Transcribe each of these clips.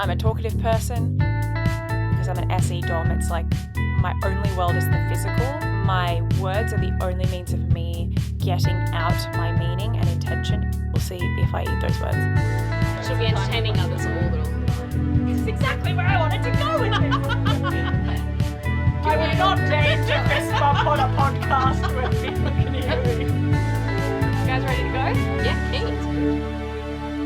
I'm a talkative person. Because I'm an SE dom, it's like my only world is the physical. My words are the only means of me getting out my meaning and intention. We'll see if I eat those words. Should be entertaining others all the time. This is exactly where I wanted to go with this. I would not dare to fist bump on a podcast where people can hear me. You guys ready to go? Yeah, Kate.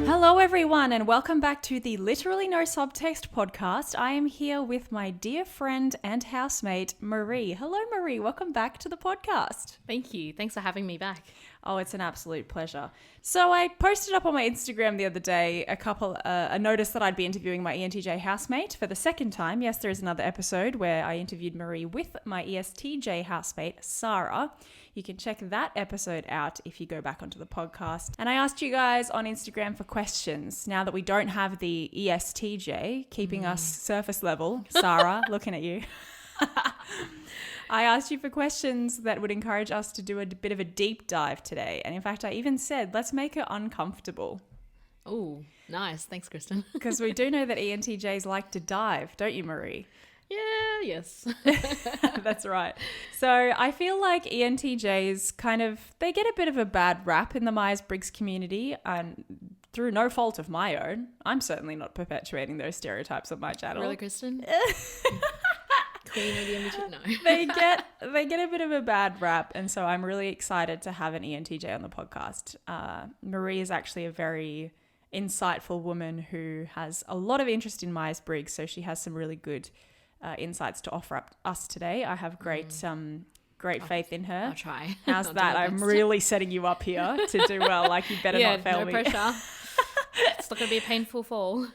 Hello everyone and welcome back to the Literally No Subtext podcast. I am here with my dear friend and housemate, Marie. Hello Marie, welcome back to the podcast. Thank you. Thanks for having me back. Oh, it's an absolute pleasure. So I posted up on my Instagram the other day a notice that I'd be interviewing my ENTJ housemate for the second time. Yes, there is another episode where I interviewed Marie with my ESTJ housemate, Sarah. You can check that episode out if you go back onto the podcast. And I asked you guys on Instagram for questions. Now that we don't have the ESTJ keeping us surface level, Sarah, looking at you. I asked you for questions that would encourage us to do a bit of a deep dive today. And in fact, I even said, let's make it uncomfortable. Oh, nice. Thanks, Kristen. Because we do know that ENTJs like to dive, don't you, Marie? Yeah, yes. That's right. So I feel like ENTJs they get a bit of a bad rap in the Myers-Briggs community, and through no fault of my own. I'm certainly not perpetuating those stereotypes on my channel. Really, Kristen? Queen of the in-between? No. They get a bit of a bad rap, and so I'm really excited to have an ENTJ on the podcast. Marie is actually a very insightful woman who has a lot of interest in Myers-Briggs, so she has some really good insights to offer up us today. I have great faith in her. I'll try. How's I'll that? I'm really setting you up here to do well. Like, you better not fail me. Yeah, no pressure. It's not going to be a painful fall.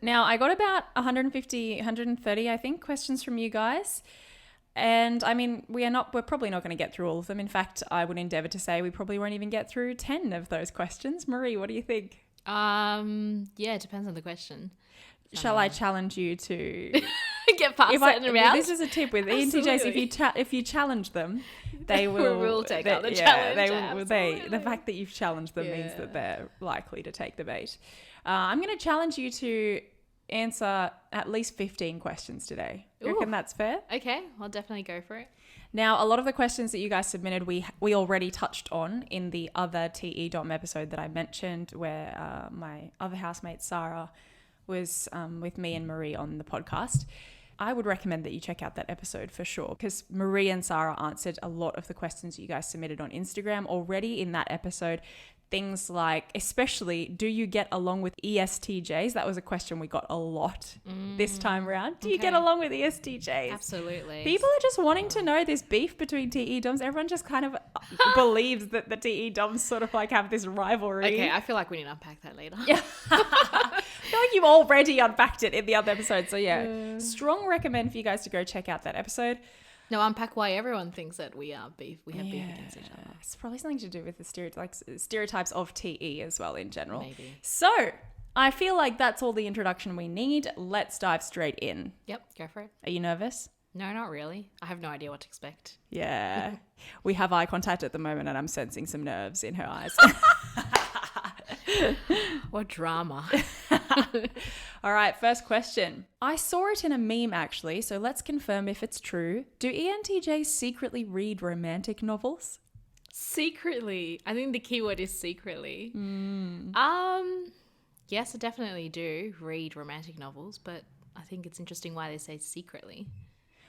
Now, I got about 150, 130, I think, questions from you guys. And I mean, we're probably not going to get through all of them. In fact, I would endeavor to say we probably won't even get through 10 of those questions. Marie, what do you think? Yeah, it depends on the question. Shall I challenge you to get past certain rounds? This is a tip with ENTJs. If you challenge them, they will. We will take up the challenge. The fact that you've challenged them means that they're likely to take the bait. I'm going to challenge you to answer at least 15 questions today. You reckon that's fair? Okay, I'll definitely go for it. Now, a lot of the questions that you guys submitted, we already touched on in the other TE.M episode that I mentioned, where my other housemate Sarah was with me and Marie on the podcast. I would recommend that you check out that episode for sure, because Marie and Sarah answered a lot of the questions you guys submitted on Instagram already in that episode. Things like, especially, do you get along with ESTJs? That was a question we got a lot this time around. Do you get along with ESTJs? Absolutely. People are just wanting to know this beef between TE DOMs. Everyone just kind of believes that the TE DOMs sort of like have this rivalry. Okay, I feel like we need to unpack that later. Yeah. I feel like you've already unpacked it in the other episode. So yeah, strong recommend for you guys to go check out that episode. No, unpack why everyone thinks that we have beef against each other. It's probably something to do with the stereotypes of TE as well in general. Maybe. So I feel like that's all the introduction we need. Let's dive straight in. Yep, go for it. Are you nervous? No, not really. I have no idea what to expect. Yeah. We have eye contact at the moment and I'm sensing some nerves in her eyes. What drama. All right, first question. I saw it in a meme actually, so let's confirm if it's true. Do ENTJs secretly read romantic novels? Secretly. I think the key word is secretly. Yes, I definitely do read romantic novels, but I think it's interesting why they say secretly.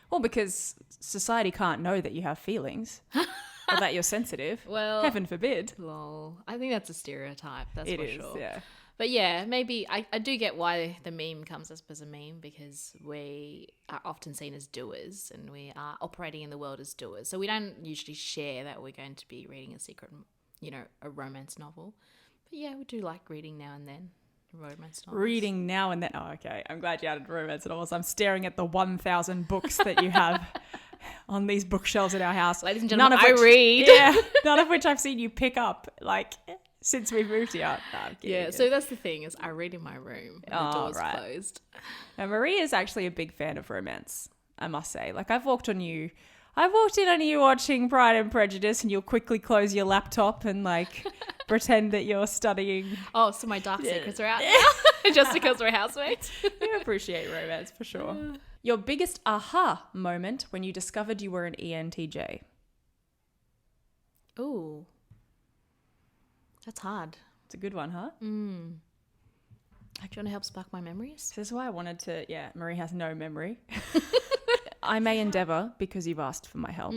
Well, because society can't know that you have feelings or that you're sensitive. Well, heaven forbid. Lol. I think that's a stereotype, that's It for is, sure. yeah. But yeah, maybe I do get why the meme comes up as a meme, because we are often seen as doers and we are operating in the world as doers. So we don't usually share that we're going to be reading a secret, a romance novel. But yeah, we do like reading now and then. Romance novels. Reading now and then. Oh, okay. I'm glad you added romance novels. I'm staring at the 1,000 books that you have on these bookshelves at our house. Ladies and gentlemen, I read. Yeah, none of which I've seen you pick up, since we moved here. No, so that's the thing, is I read in my room when the door's closed. Now, Marie is actually a big fan of romance, I must say. I've walked in on you watching Pride and Prejudice and you'll quickly close your laptop and pretend that you're studying. Oh, so my dark secrets are out now? just because we're housemates. You appreciate romance for sure. Your biggest aha moment when you discovered you were an ENTJ? Ooh, that's hard. It's a good one, huh? Do you want to help spark my memories? This is why I wanted to, Marie has no memory. I may endeavour, because you've asked for my help,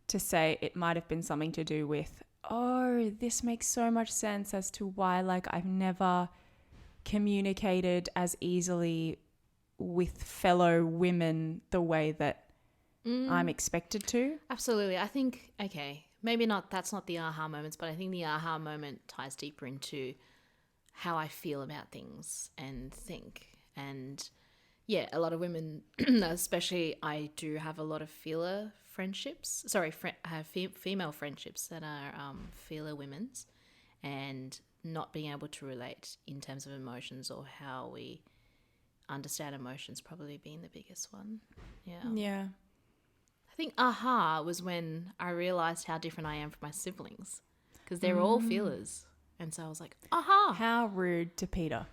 to say it might have been something to do with, oh, this makes so much sense as to why, like, I've never communicated as easily with fellow women the way that I'm expected to. Absolutely. I think, okay, maybe not, that's not the aha moments, but I think the aha moment ties deeper into how I feel about things and think. And yeah, a lot of women, especially I do have a lot of feeler friendships. Sorry, I have female friendships that are feeler women's, and not being able to relate in terms of emotions or how we understand emotions probably being the biggest one. Yeah. I think aha was when I realized how different I am from my siblings, because they're all feelers. And so I was like, aha. How rude to Peter.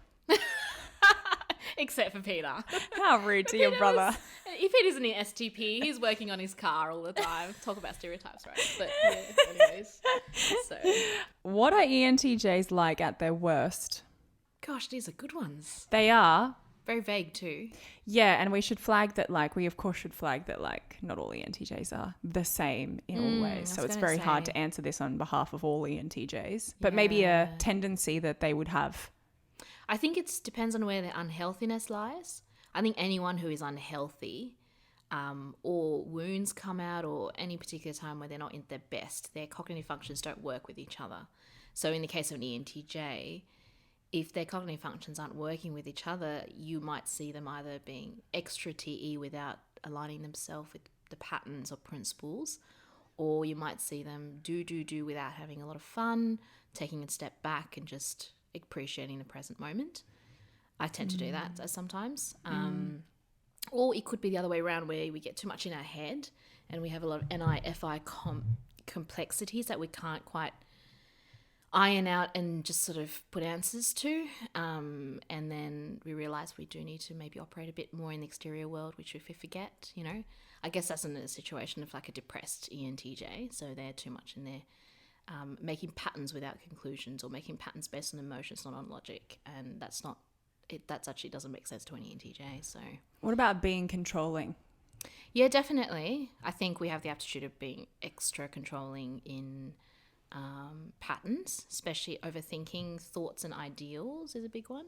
Except for Peter. How rude to your brother. If it isn't an STP, he's working on his car all the time. Talk about stereotypes, right? But yeah, anyways. So, what are ENTJs like at their worst? gosh, these are good ones. They are. Very vague too. Yeah, and we should flag that, like, we of course should flag that, like, not all ENTJs are the same in all ways. So it's very hard to answer this on behalf of all ENTJs. But maybe a tendency that they would have. I think it depends on where their unhealthiness lies. I think anyone who is unhealthy, or wounds come out, or any particular time where they're not in their best, their cognitive functions don't work with each other. So in the case of an ENTJ, if their cognitive functions aren't working with each other, you might see them either being extra TE without aligning themselves with the patterns or principles, or you might see them do without having a lot of fun, taking a step back and just appreciating the present moment. I tend to do that sometimes. Or it could be the other way around, where we get too much in our head and we have a lot of NI-FI complexities that we can't quite iron out and just sort of put answers to. And then we realize we do need to maybe operate a bit more in the exterior world, which if we forget, you know, I guess that's in a situation of like a depressed ENTJ. So they're too much in there. Making patterns without conclusions, or making patterns based on emotions, not on logic. And that's not it. That actually doesn't make sense to an ENTJ. So What about being controlling? yeah, definitely. I think we have the aptitude of being extra controlling in patterns, especially overthinking thoughts and ideals is a big one.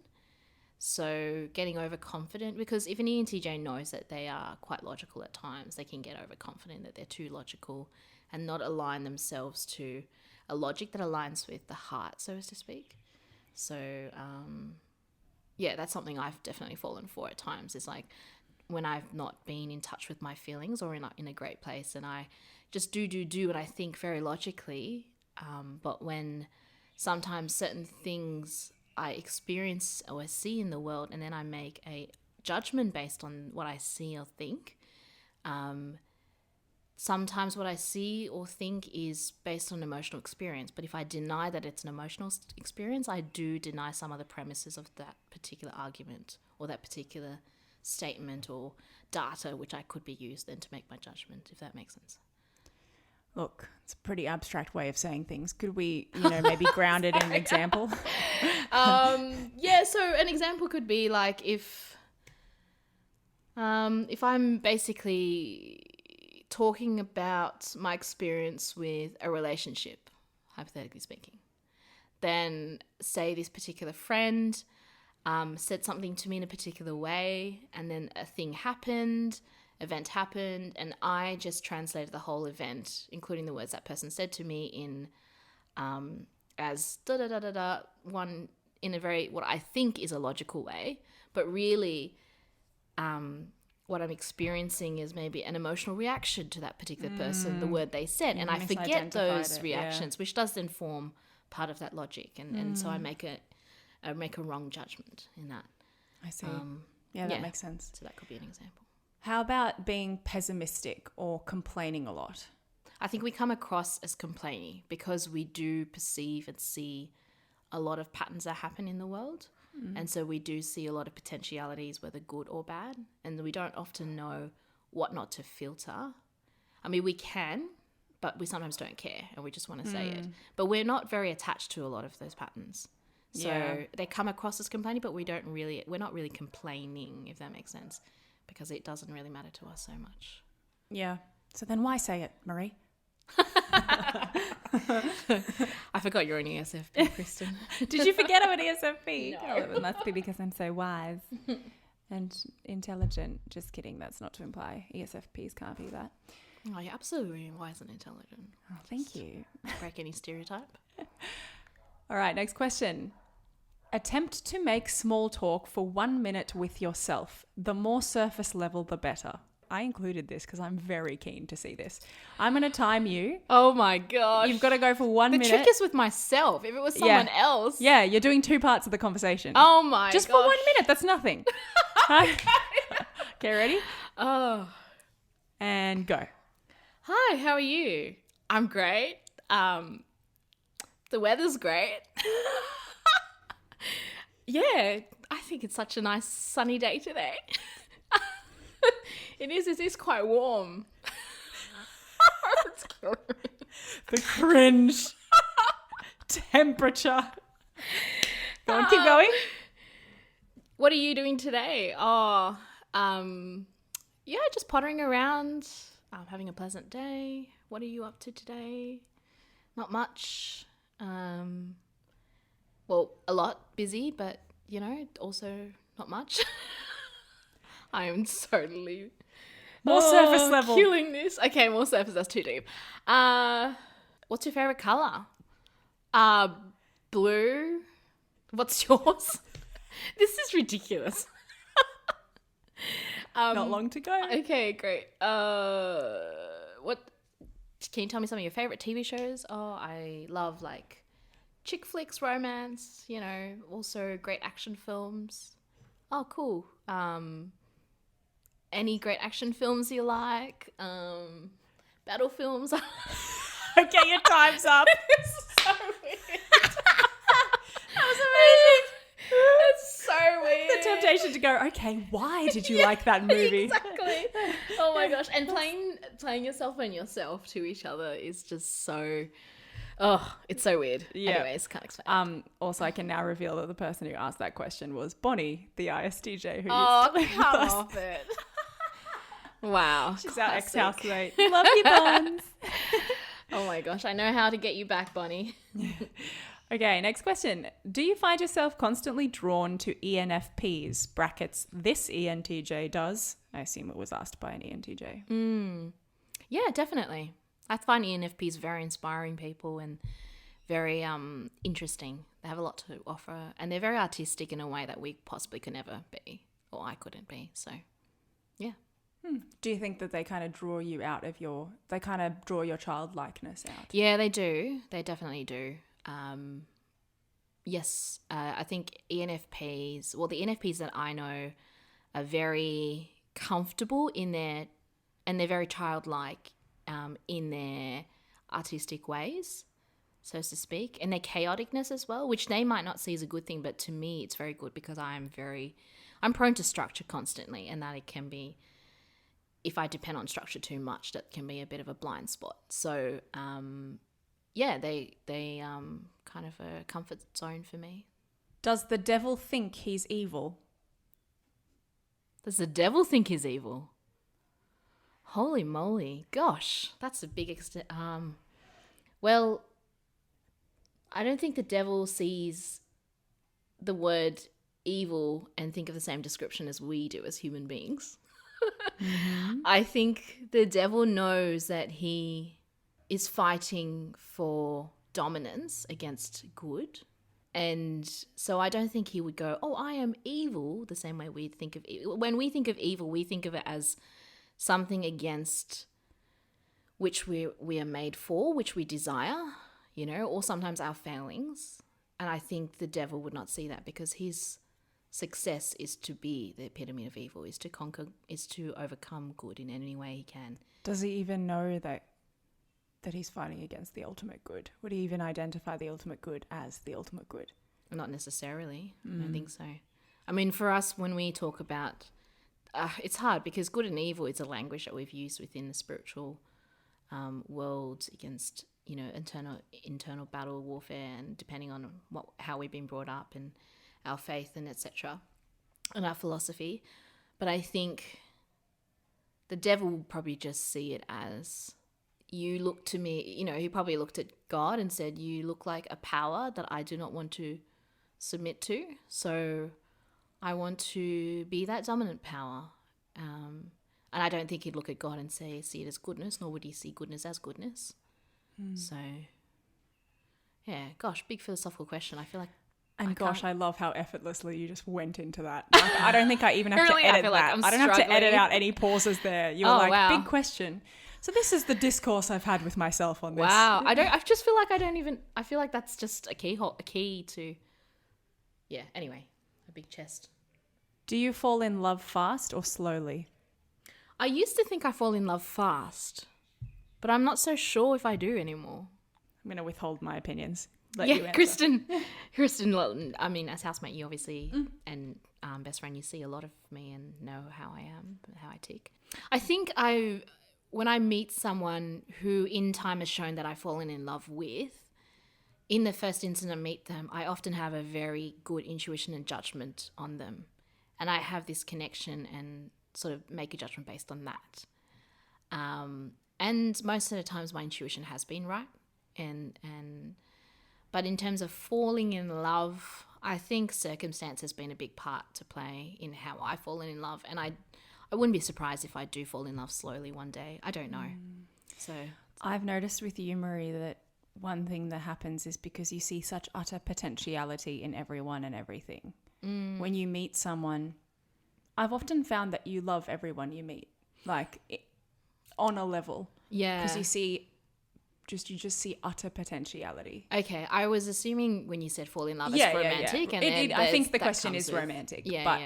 So getting overconfident, because if an ENTJ knows that they are quite logical at times, they can get overconfident that they're too logical and not align themselves to a logic that aligns with the heart, so as to speak. So yeah, that's something I've definitely fallen for at times, is like when I've not been in touch with my feelings or in a great place, and I just do and I think very logically, but when sometimes certain things I experience or I see in the world, and then I make a judgment based on what I see or think, sometimes what I see or think is based on emotional experience. But if I deny that it's an emotional experience, I do deny some of the premises of that particular argument or that particular statement or data, which I could be used then to make my judgment, if that makes sense. Look, it's a pretty abstract way of saying things. Could we, maybe ground it in an example? Yeah, so an example could be like if I'm basically talking about my experience with a relationship, hypothetically speaking, then say this particular friend said something to me in a particular way, and then event happened, and I just translated the whole event, including the words that person said to me, in as one in a very, what I think is a logical way, but really what I'm experiencing is maybe an emotional reaction to that particular person, the word they said, and I forget those reactions, which does then form part of that logic, and so I make a wrong judgment in that. I see. That makes sense. So that could be an example. How about being pessimistic or complaining a lot? I think we come across as complaining because we do perceive and see a lot of patterns that happen in the world. And so we do see a lot of potentialities, whether good or bad, and we don't often know what not to filter. I mean, we can, but we sometimes don't care and we just want to say it. But we're not very attached to a lot of those patterns. So they come across as complaining, but we're not really complaining, if that makes sense, because it doesn't really matter to us so much. Yeah. So then why say it, Marie? I forgot you're an ESFP, Kristen. Did you forget I'm an ESFP? No. Oh, it must be because I'm so wise and intelligent. Just kidding. That's not to imply ESFPs can't be that. Oh, you're absolutely wise and intelligent. Oh, thank you. Break any stereotype. All right, next question. Attempt to make small talk for 1 minute with yourself. The more surface level, the better. I included this because I'm very keen to see this. I'm going to time you. Oh my gosh. You've got to go for 1 minute. The trick is with myself. If it was someone else. Yeah, you're doing 2 parts of the conversation. Oh my Just gosh. for 1 minute. That's nothing. Okay, ready? Oh. And go. Hi, how are you? I'm great. The weather's great. Yeah, I think it's such a nice sunny day today. It is quite warm. It's killing me. The cringe. Temperature. Go on, keep going. What are you doing today? Oh, yeah, just pottering around. Having a pleasant day. What are you up to today? Not much. Well, a lot busy, but also not much. I am totally More surface level. killing this. Okay, more surface. That's too deep. What's your favorite color? Blue. What's yours? This is ridiculous. Not long to go. Okay, great. What? Can you tell me some of your favorite TV shows? Oh, I love like chick flicks, romance. Also great action films. Oh, cool. Any great action films you like? Battle films. Okay, your time's up. It's so weird. That was amazing. It's so weird. The temptation to go, okay, why did you like that movie? Exactly. Oh my gosh. And playing yourself and yourself to each other is just so, it's so weird. Yeah. Anyways, can't explain. Also, I can now reveal that the person who asked that question was Bonnie, the ISTJ, who Oh, used to live with come us. off it. Wow. She's our classic. ex-housemate. Love you, Bonds. Oh my gosh. I know how to get you back, Bonnie. Okay, next question. Do you find yourself constantly drawn to ENFPs? Brackets, this ENTJ does. I assume it was asked by an ENTJ. Yeah, definitely. I find ENFPs very inspiring people and very interesting. They have a lot to offer and they're very artistic in a way that we possibly could never be, or I couldn't be. So, yeah. Do you think that they kind of draw you out of they kind of draw your childlikeness out? Yeah, they do. They definitely do. Yes, I think ENFPs, well, the ENFPs that I know are very comfortable and they're very childlike in their artistic ways, so to speak, and their chaoticness as well, which they might not see as a good thing, but to me it's very good because I'm prone to structure constantly, and that it can be, if I depend on structure too much, that can be a bit of a blind spot. So, yeah, they kind of a comfort zone for me. Does the devil think he's evil? Does the devil think he's evil? Holy moly. Gosh, that's a big extent. Well, I don't think the devil sees the word evil and think of the same description as we do as human beings. I think the devil knows that he is fighting for dominance against good. And so I don't think he would go, oh, I am evil, the same way we think of evil. When we think of evil, we think of it as something against which we are made for, which we desire, or sometimes our failings. And I think the devil would not see that because his success is to be the epitome of evil, is to conquer, is to overcome good in any way he can. Does he even know that he's fighting against the ultimate good? Would he even identify the ultimate good as the ultimate good? Not necessarily. I don't think so. I mean, for us, when we talk about, it's hard because good and evil is a language that we've used within the spiritual world against, internal battle warfare, and depending on how we've been brought up and our faith and etc. and our philosophy. But I think the devil will probably just see it as, you look to me, he probably looked at God and said, you look like a power that I do not want to submit to. So I want to be that dominant power. And I don't think he'd look at God and see it as goodness, nor would he see goodness as goodness. So, yeah, gosh, big philosophical question. I feel like I love how effortlessly you just went into that. Like, I don't think I even have to edit that. I don't have to edit out any pauses there. You were wow. Big question. So this is the discourse I've had with myself on this. Wow. I just feel like I feel like that's just a key to, yeah, anyway, a big chest. Do you fall in love fast or slowly? I used to think I fall in love fast, but I'm not so sure if I do anymore. I'm going to withhold my opinions. Kristen, I mean, as housemate, you obviously, and best friend, you see a lot of me and know how I am, how I tick. I think when I meet someone who in time has shown that I've fallen in love with, in the first instant I meet them, I often have a very good intuition and judgment on them. And I have this connection and sort of make a judgment based on that. And most of the times my intuition has been right. But in terms of falling in love, I think circumstance has been a big part to play in how I've fallen in love. And I wouldn't be surprised if I do fall in love slowly one day. I don't know. So I've noticed with you, Marie, that one thing that happens is because you see such utter potentiality in everyone and everything. When you meet someone, I've often found that you love everyone you meet, like on a level. Yeah. Because you just see utter potentiality. Okay, I was assuming when you said fall in love, it's romantic. Yeah. And I think the question is romantic. Yeah, but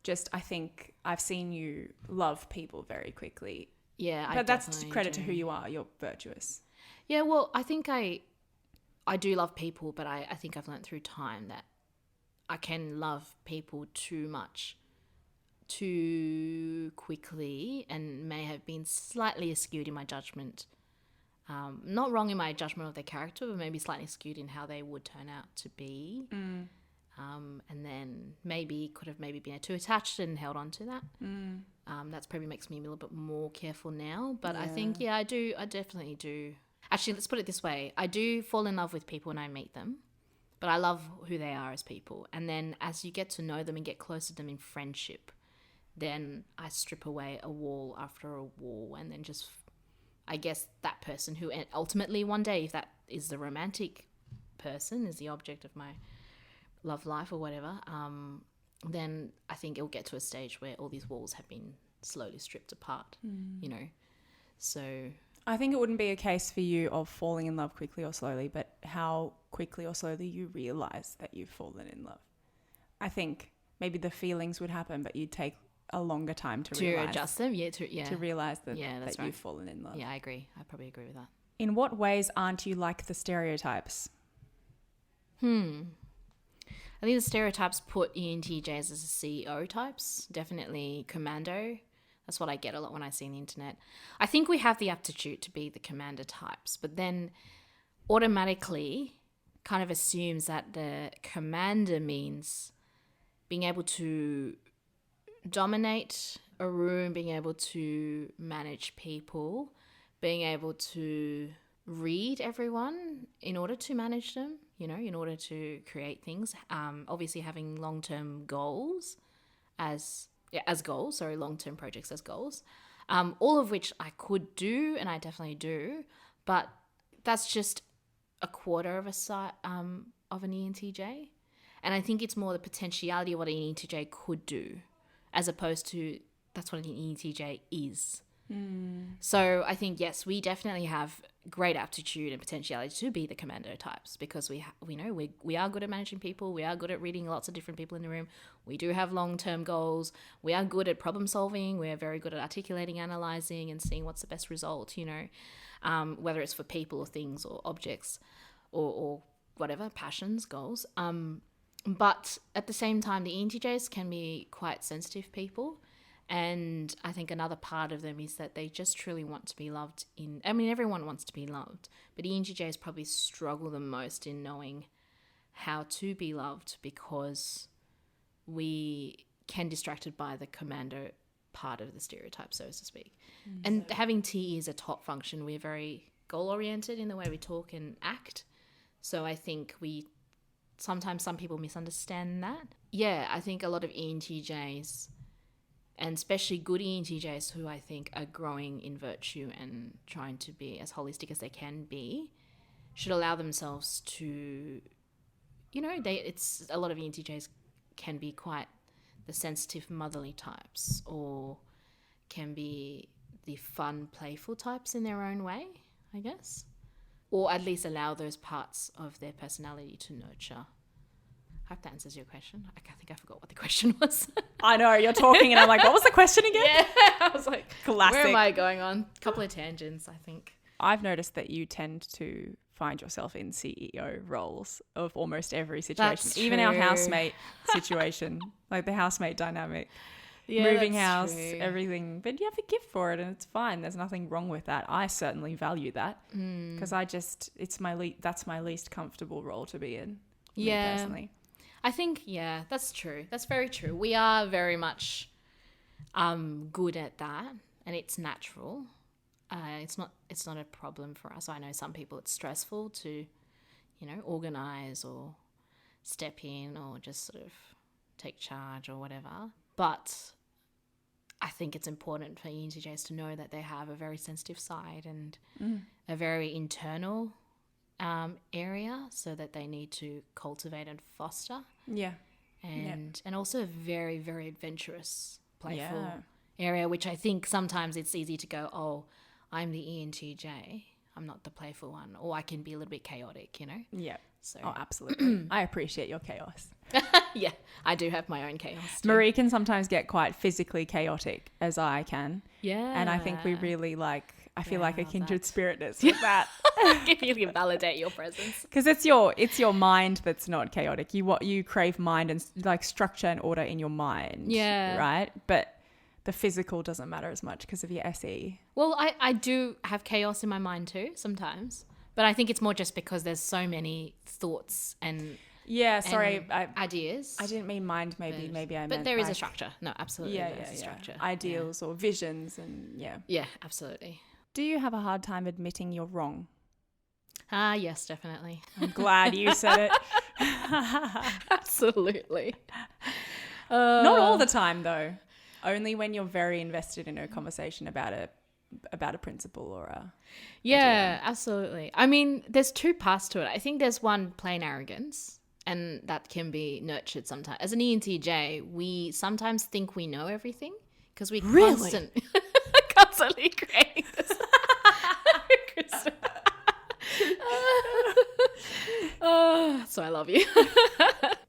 just I think I've seen you love people very quickly. Yeah, but that's credit to who you are. You're virtuous. Yeah, well, I think I do love people, but I think I've learned through time that I can love people too much, too quickly, and may have been slightly skewed in my judgment. Not wrong in my judgment of their character, but maybe slightly skewed in how they would turn out to be. And then could have been too attached and held on to that. That's probably makes me a little bit more careful now. But I think, I definitely do. Actually, let's put it this way. I do fall in love with people when I meet them, but I love who they are as people. And then as you get to know them and get close to them in friendship, then I strip away a wall after a wall, and then just, I guess, that person who ultimately one day, if that is the romantic person, is the object of my love life or whatever, then I think it'll get to a stage where all these walls have been slowly stripped apart, So I think it wouldn't be a case for you of falling in love quickly or slowly, but how quickly or slowly you realise that you've fallen in love. I think maybe the feelings would happen, but you'd take a longer time to adjust them, to realise that, that's that you've fallen in love. Yeah, I agree. I probably agree with that. In what ways aren't you like the stereotypes? I think the stereotypes put ENTJs as CEO types. Definitely commando. That's what I get a lot when I see on the internet. I think we have the aptitude to be the commander types, but then automatically kind of assumes that the commander means being able to dominate a room, being able to manage people, being able to read everyone in order to manage them, in order to create things. Obviously having long-term goals long-term projects as goals, all of which I could do, and I definitely do, but that's just a quarter of an ENTJ. And I think it's more the potentiality of what an ENTJ could do, as opposed to that's what an ENTJ is. So I think, yes, we definitely have great aptitude and potentiality to be the commando types, because we know we are good at managing people. We are good at reading lots of different people in the room. We do have long-term goals. We are good at problem solving. We're very good at articulating, analyzing, and seeing what's the best result, whether it's for people or things or objects or whatever, passions, goals. But at the same time, the ENTJs can be quite sensitive people. And I think another part of them is that they just truly want to be loved everyone wants to be loved, but ENTJs probably struggle the most in knowing how to be loved because we can distracted by the commando part of the stereotype, so to speak. And having TE as a top function, we're very goal-oriented in the way we talk and act. So I think sometimes some people misunderstand that. Yeah, I think a lot of ENTJs, and especially good ENTJs who I think are growing in virtue and trying to be as holistic as they can be, should allow themselves to, it's a lot of ENTJs can be quite the sensitive motherly types or can be the fun, playful types in their own way, I guess. Or at least allow those parts of their personality to nurture. I hope that answers your question. I think I forgot what the question was. I know, you're talking and I'm like, what was the question again? Yeah, I was like, classic. Where am I going on? A couple of tangents, I think. I've noticed that you tend to find yourself in CEO roles of almost every situation. That's Even our true. housemate situation, like the housemate dynamic, Yeah, moving that's house, true. everything. But you have a gift for it and it's fine. There's nothing wrong with that. I certainly value that because that's my least comfortable role to be in. Me personally. I think, that's true. That's very true. We are very much good at that, and it's natural. It's not a problem for us. I know some people it's stressful to, organize or step in or just sort of take charge or whatever. But I think it's important for ENTJs to know that they have a very sensitive side and a very internal area, so that they need to cultivate and foster. Yeah. And also a very, very adventurous, playful area, which I think sometimes it's easy to go, oh, I'm the ENTJ, I'm not the playful one, or I can be a little bit chaotic, Yeah. So Oh, absolutely. I appreciate your chaos. yeah, I do have my own chaos too. Marie can sometimes get quite physically chaotic, as I can. Yeah. And I think we really I feel like a love kindred that. spiritness with that. You can validate your presence. Because it's your mind that's not chaotic. You crave mind and like structure and order in your mind. Yeah. Right? But the physical doesn't matter as much because of your SE. Well, I do have chaos in my mind too sometimes, but I think it's more just because there's so many thoughts and Yeah, sorry. ideas. I didn't mean mind, maybe I meant. But there is a like, structure. No, absolutely. There's a structure. Ideals or visions and Yeah, absolutely. Do you have a hard time admitting you're wrong? Yes, definitely. I'm glad you said it. Absolutely. Not all the time though. Only when you're very invested in a conversation about a principle or a Yeah, absolutely. I mean, there's two parts to it. I think there's one, plain arrogance, and that can be nurtured sometimes. As an ENTJ, we sometimes think we know everything because we constantly creating this. Kristen. So I love you.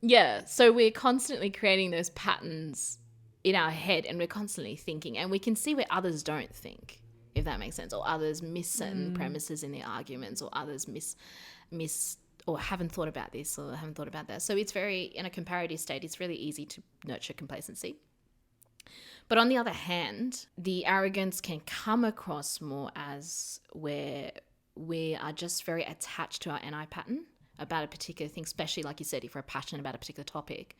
Yeah, so we're constantly creating those patterns in our head, and we're constantly thinking, and we can see where others don't think, if that makes sense, or others miss certain premises in the arguments, or others miss or haven't thought about this or haven't thought about that. So it's very, in a comparative state, it's really easy to nurture complacency. But on the other hand, the arrogance can come across more as where we are just very attached to our NI pattern about a particular thing, especially like you said, if we're passionate about a particular topic.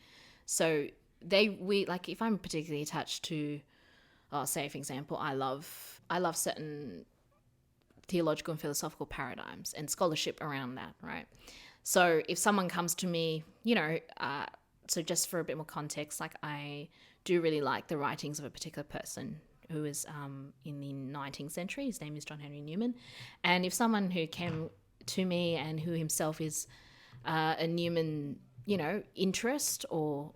So if I'm particularly attached to, say for example, I love certain theological and philosophical paradigms and scholarship around that, right? So if someone comes to me, so just for a bit more context, like I do really like the writings of a particular person who is in the 19th century. His name is John Henry Newman. And if someone who came to me and who himself is a Newman, interest or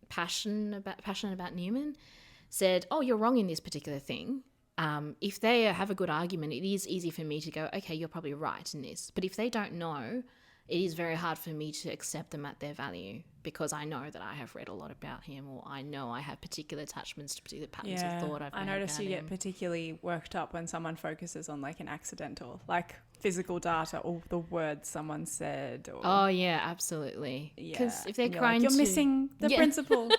passionate about Newman, said, oh, you're wrong in this particular thing. If they have a good argument, it is easy for me to go, okay, you're probably right in this. But if they don't know, it is very hard for me to accept them at their value, because I know that I have read a lot about him, or I know I have particular attachments to particular patterns of thought I've I made notice about you get him. particularly worked up when someone focuses on like an accidental, like physical data or the words someone said. Or, Oh yeah, absolutely. Because if they're and you're trying you're to, missing the Yeah. principle.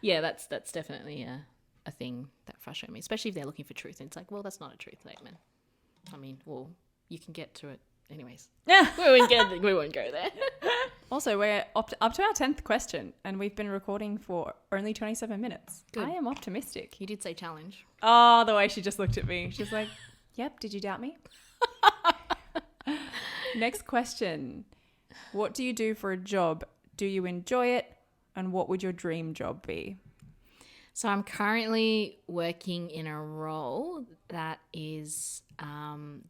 yeah, that's definitely a thing that frustrates me, especially if they're looking for truth. And it's like, well, that's not a truth statement. I mean, well, you can get to it anyways. Yeah. we won't go there. Also, we're up to our 10th question, and we've been recording for only 27 minutes. Good. I am optimistic. You did say challenge. Oh, the way she just looked at me. She's like, yep, did you doubt me? Next question. What do you do for a job? Do you enjoy it? And what would your dream job be? So I'm currently working in a role that is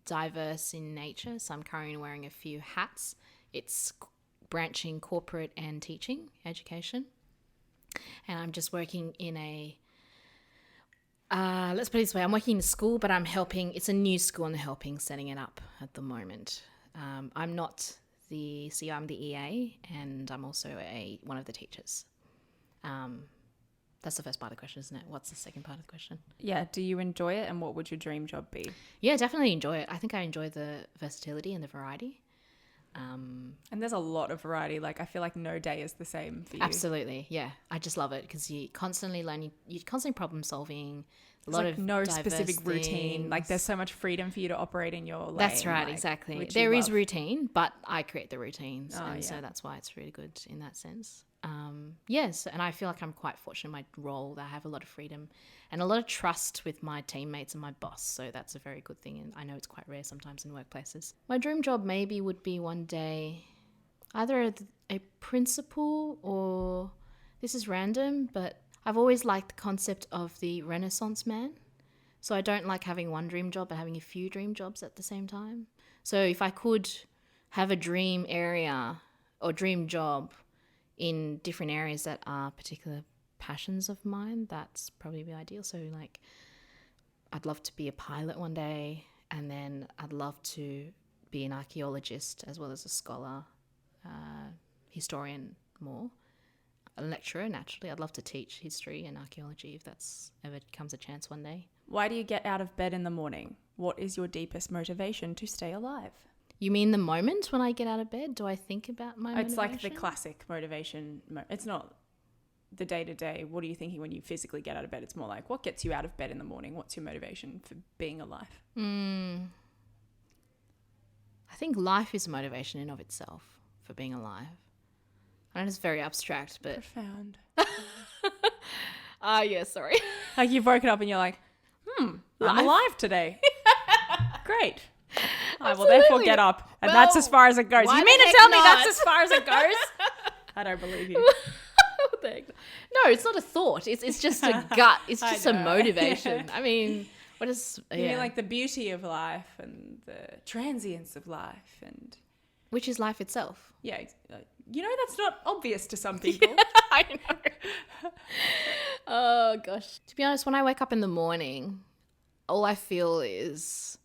diverse in nature. So I'm currently wearing a few hats. It's branching corporate and teaching education. And I'm just working in a, let's put it this way, I'm working in a school, but I'm helping, it's a new school and helping setting it up at the moment. I'm not the CEO, I'm the EA, and I'm also one of the teachers. That's the first part of the question, isn't it? What's the second part of the question? Yeah, do you enjoy it? And what would your dream job be? Yeah, definitely enjoy it. I think I enjoy the versatility and the variety. And there's a lot of variety. Like, I feel like no day is the same for you. Absolutely, yeah. I just love it because you're constantly learning, you're constantly problem solving. A There's lot like of no diverse specific routine. things. Like, there's so much freedom for you to operate in your lane. That's right, like, exactly. which There you is love. routine, but I create the routines, Oh, and yeah. so that's why it's really good in that sense. Yes, and I feel like I'm quite fortunate in my role that I have a lot of freedom and a lot of trust with my teammates and my boss. So that's a very good thing, and I know it's quite rare sometimes in workplaces. My dream job maybe would be one day either a principal, or this is random, but I've always liked the concept of the Renaissance man. So I don't like having one dream job but having a few dream jobs at the same time. So if I could have a dream area or dream job in different areas that are particular passions of mine, that's probably the ideal. So like, I'd love to be a pilot one day, and then I'd love to be an archaeologist as well as a scholar, historian more, a lecturer naturally. I'd love to teach history and archaeology if that's ever comes a chance one day. Why do you get out of bed in the morning? What is your deepest motivation to stay alive? You mean the moment when I get out of bed? Do I think about my It's like the motivation? classic motivation. It's not the day-to-day. What are you thinking when you physically get out of bed? It's more like, what gets you out of bed in the morning? What's your motivation for being alive? I think life is motivation in of itself for being alive. I know it's very abstract, but Profound. yeah, sorry. Like, you've woken up and you're like, I'm Life. alive today. Great. I will Absolutely. therefore get up. And that's Well, as far as it goes. why You the mean to heck tell me not? that's as far as it goes? I don't believe you. What the heck? No, it's not a thought. It's just a gut. It's I just a know. motivation. I mean, what is You mean like the beauty of life and the transience of life and... which is life itself. Yeah, you know, that's not obvious to some people. I know. Oh gosh. To be honest, when I wake up in the morning, all I feel is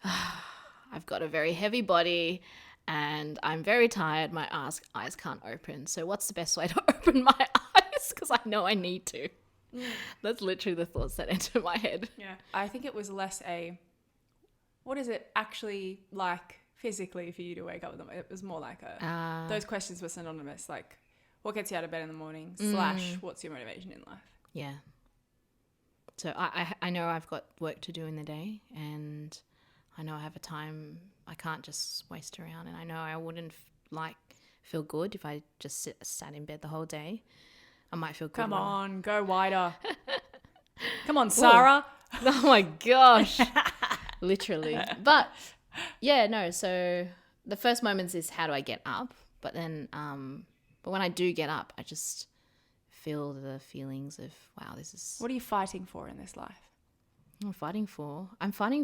I've got a very heavy body and I'm very tired. My eyes can't open. So what's the best way to open my eyes? Because I know I need to. That's literally the thoughts that enter my head. Yeah. I think it was less what is it actually like physically for you to wake up with them? It was more like those questions were synonymous, like what gets you out of bed in the morning / what's your motivation in life? Yeah. So I know I've got work to do in the day, and I know I have a time. I can't just waste around, and I know I wouldn't feel good if I just sat in bed the whole day. I might feel good. Come on, go wider. Come on, Sarah. Oh my gosh. Literally. But yeah, no, so the first moments is how do I get up? But then but when I do get up, I just feel the feelings of wow, this is What are you fighting for in this life? I'm fighting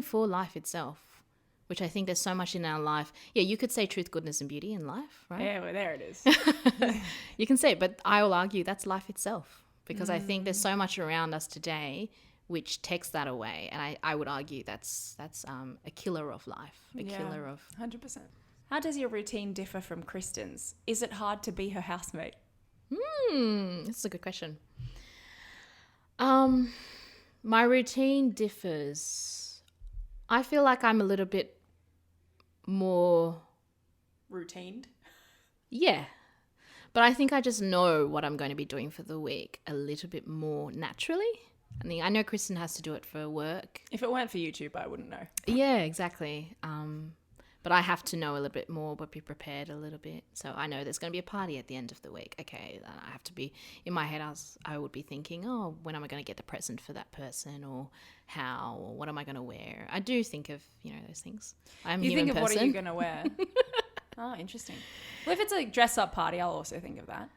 for life itself, which I think there's so much in our life. Yeah, you could say truth, goodness, and beauty in life, right? Yeah, well, there it is. You can say it, but I will argue that's life itself, because I think there's so much around us today which takes that away, and I would argue that's a killer of life, Yeah. killer of 100%. How does your routine differ from Kristen's? Is it hard to be her housemate? This is a good question. My routine differs. I feel like I'm a little bit more, Routined? yeah. But I think I just know what I'm going to be doing for the week a little bit more naturally. I mean, I know Kristen has to do it for work. If it weren't for YouTube, I wouldn't know. Yeah, exactly. But I have to know a little bit more, but be prepared a little bit. So I know there's going to be a party at the end of the week. Okay, I have to be in my head. I would be thinking, oh, when am I going to get the present for that person, or how, or what am I going to wear? I do think of those things. I'm a You human think of person. what are you going to wear? Oh, interesting. Well, if it's a dress-up party, I'll also think of that.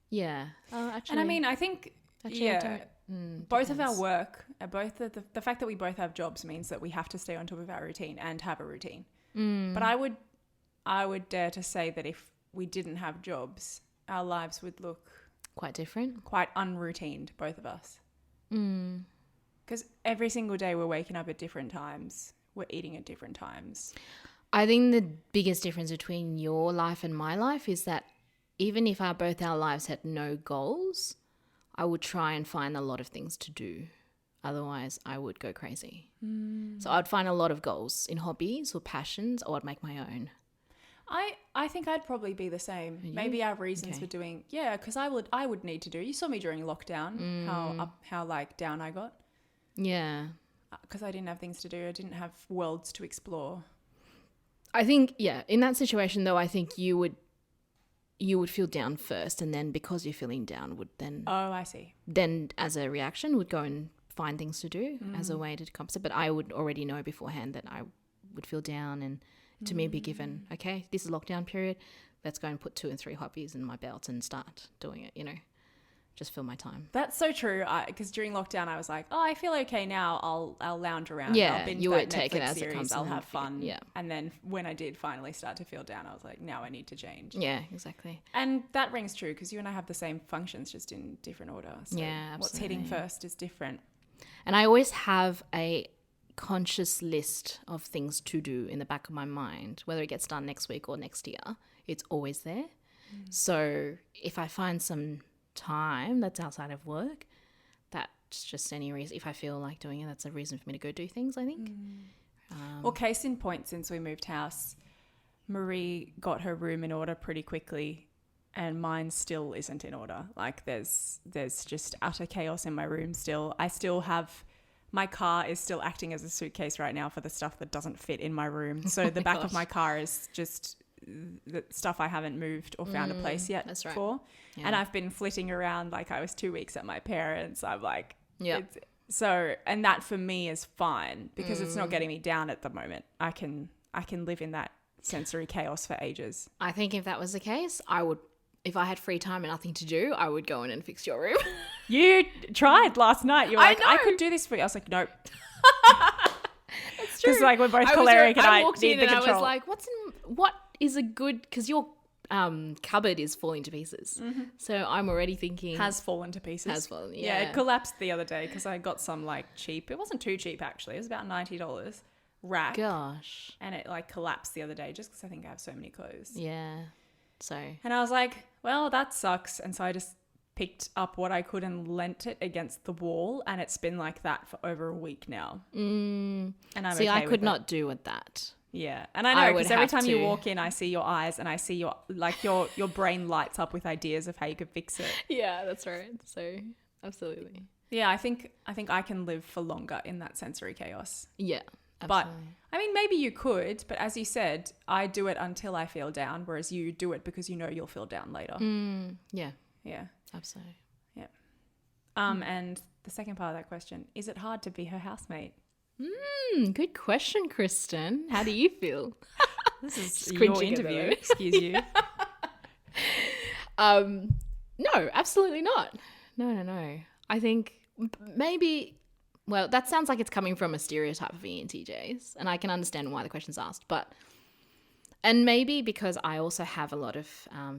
Yeah. Actually, And I mean, I think, actually, I yeah, don't. both of our Depends. work, the fact that we both have jobs means that we have to stay on top of our routine and have a routine. But I would dare to say that if we didn't have jobs, our lives would look Quite different. quite unroutined, both of us. Because every single day we're waking up at different times, we're eating at different times. I think the biggest difference between your life and my life is that even if both our lives had no goals, I would try and find a lot of things to do. Otherwise, I would go crazy. So I'd find a lot of goals in hobbies or passions, or I'd make my own. I think I'd probably be the same. You? Maybe our reasons Okay. for doing, because I would need to do. You saw me during lockdown, how like down I got Yeah. because I didn't have things to do. I didn't have worlds to explore. I think, in that situation though, I think you would feel down first, and then because you're feeling down would then Oh, I see. as a reaction would go and find things to do as a way to compensate. But I would already know beforehand that I would feel down, and to me be given, okay, this is lockdown period, let's go and put 2 and 3 hobbies in my belt and start doing it, just fill my time. That's so true. Because during lockdown, I was like, oh, I feel okay now. I'll lounge around. Yeah, I'll binge you that would take it Netflix as it series. comes I'll and have fun. yeah. And then when I did finally start to feel down, I was like, now I need to change. Yeah, exactly. And that rings true because you and I have the same functions, just in different order. So Yeah, what's hitting absolutely. first is different. And I always have a conscious list of things to do in the back of my mind, whether it gets done next week or next year, it's always there. So if I find some time that's outside of work, that's just any reason. If I feel like doing it, that's a reason for me to go do things, I think. Well, case in point, since we moved house, Marie got her room in order pretty quickly, and mine still isn't in order. Like there's just utter chaos in my room still. I still have, my car is still acting as a suitcase right now for the stuff that doesn't fit in my room. So the back of my car is just the stuff I haven't moved or found a place yet that's right. for. Yeah. And I've been flitting around like I was 2 weeks at my parents'. I'm like, Yeah. so, and that for me is fine because it's not getting me down at the moment. I can live in that sensory chaos for ages. I think if that was the case, I would, if I had free time and nothing to do, I would go in and fix your room. You tried last night. You were I like, I know. could do this for you. I was like, nope. It's Because like we're both I was- choleric and I walked need in the and control. I was like, what is a good, because your cupboard is falling to pieces. So I'm already thinking. has fallen to pieces. Has fallen, Yeah, yeah. it collapsed the other day because I got some like cheap. It wasn't too cheap actually. It was about $90 rack. Gosh. And it like collapsed the other day just because I think I have so many clothes. Yeah. So, And I was like, well, that sucks. And so I just picked up what I could and leant it against the wall. And it's been like that for over a week now. And I'm see, okay I with could it. not do with that. Yeah. And I I know would because every have time you to. walk in, I see your eyes and I see your brain lights up with ideas of how you could fix it. Yeah, that's right. So, absolutely. Yeah, I think I can live for longer in that sensory chaos. Yeah. But Absolutely. I mean, maybe you could, but as you said, I do it until I feel down, whereas you do it because you know you'll feel down later. Yeah, Yeah. absolutely. And the second part of that question, is it hard to be her housemate? Good question, Kristen. How do you feel? This is Squinching your a interview. bit. Excuse you. No, absolutely not. No. I think maybe, well, that sounds like it's coming from a stereotype of ENTJs, and I can understand why the question's asked, and maybe because I also have a lot of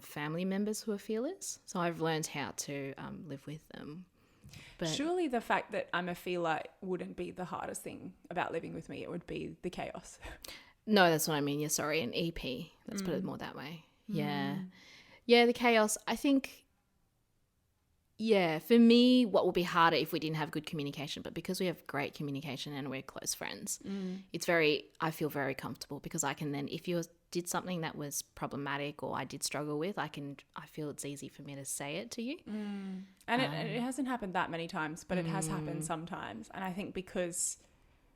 family members who are feelers, so I've learned how to live with them. But Surely the fact that I'm a feeler wouldn't be the hardest thing about living with me. It would be the chaos. no, that's what I mean. Yeah, sorry, an EP. Let's put Mm. it more that way. Yeah. Yeah, the chaos. I think, yeah, for me, what would be harder if we didn't have good communication, but because we have great communication and we're close friends, I feel very comfortable because I can then, if you did something that was problematic or I did struggle with, I feel it's easy for me to say it to you. And it hasn't happened that many times, but it has happened sometimes. And I think because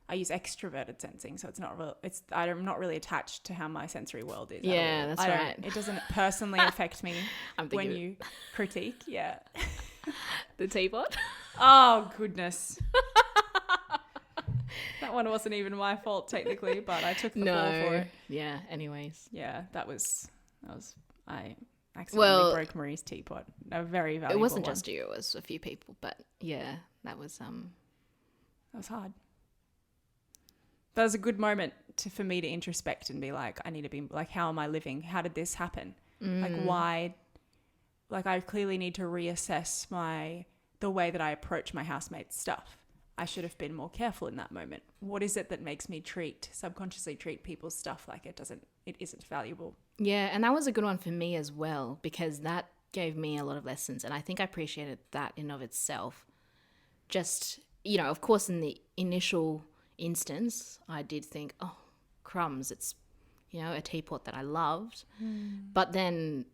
I use extroverted sensing, so it's not real. I'm not really attached to how my sensory world is. Yeah, at all. that's right. It doesn't personally affect me I'm when thinking you critique. Yeah. the teapot. Oh goodness. That one wasn't even my fault technically, but I took the fall for it. Yeah. Anyways. Yeah, I accidentally broke Marie's teapot. A very valuable It wasn't one. just you, it was a few people, but yeah, that was That was hard. That was a good moment for me to introspect and be like, I need to be like, how am I living? How did this happen? Like why? Like I clearly need to reassess the way that I approach my housemates' stuff. I should have been more careful in that moment. What is it that makes me subconsciously treat people's stuff like it isn't valuable? Yeah, and that was a good one for me as well because that gave me a lot of lessons and I think I appreciated that in of itself. Just, of course in the initial instance, I did think, oh, crumbs, it's, a teapot that I loved. But then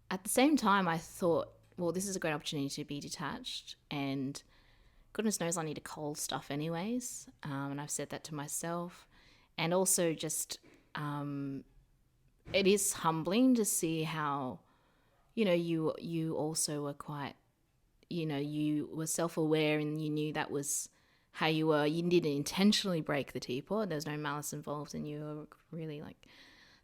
at the same time I thought, well, this is a great opportunity to be detached and goodness knows I need to cull stuff anyways. And I've said that to myself. And also just, it is humbling to see how, you also were quite, you were self-aware and you knew that was how you were. You didn't intentionally break the teapot. There's no malice involved and you were really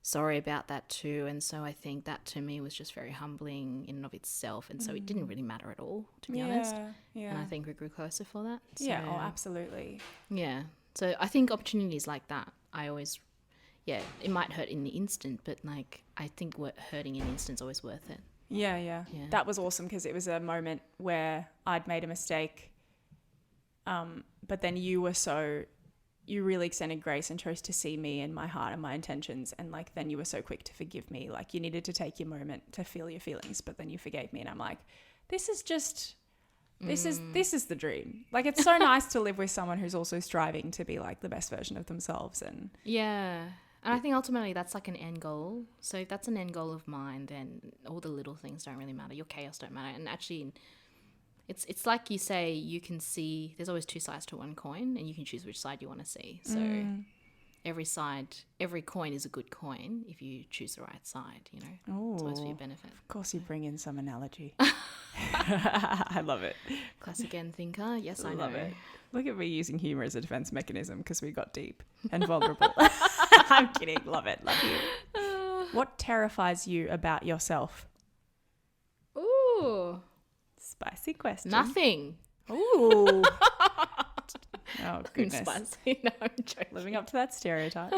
sorry about that too. And so I think that to me was just very humbling in and of itself. And so it didn't really matter at all, to be honest. Yeah. And I think we grew closer for that. So, Yeah. Oh, absolutely. yeah. So I think opportunities like that, it might hurt in the instant, but I think hurting in the instant is always worth it. Yeah. That was awesome because it was a moment where I'd made a mistake. But then you really extended grace and chose to see me and my heart and my intentions. And then you were so quick to forgive me. You needed to take your moment to feel your feelings, but then you forgave me. And I'm like, this is the dream. It's so nice to live with someone who's also striving to be the best version of themselves. And yeah. And I think ultimately that's an end goal. So if that's an end goal of mine, then all the little things don't really matter. Your chaos don't matter. And actually, it's like you say, you can see there's always two sides to one coin and you can choose which side you want to see. So every coin is a good coin if you choose the right side, It's always for your benefit. Of course you bring in some analogy. I love it. Classic end thinker. Yes, I love know. it. Look at me using humor as a defense mechanism because we got deep and vulnerable. I'm kidding. Love it. Love you. What terrifies you about yourself? Ooh. Spicy question. Nothing. Ooh. Oh, goodness. Spicy. No, I'm joking. Living up to that stereotype.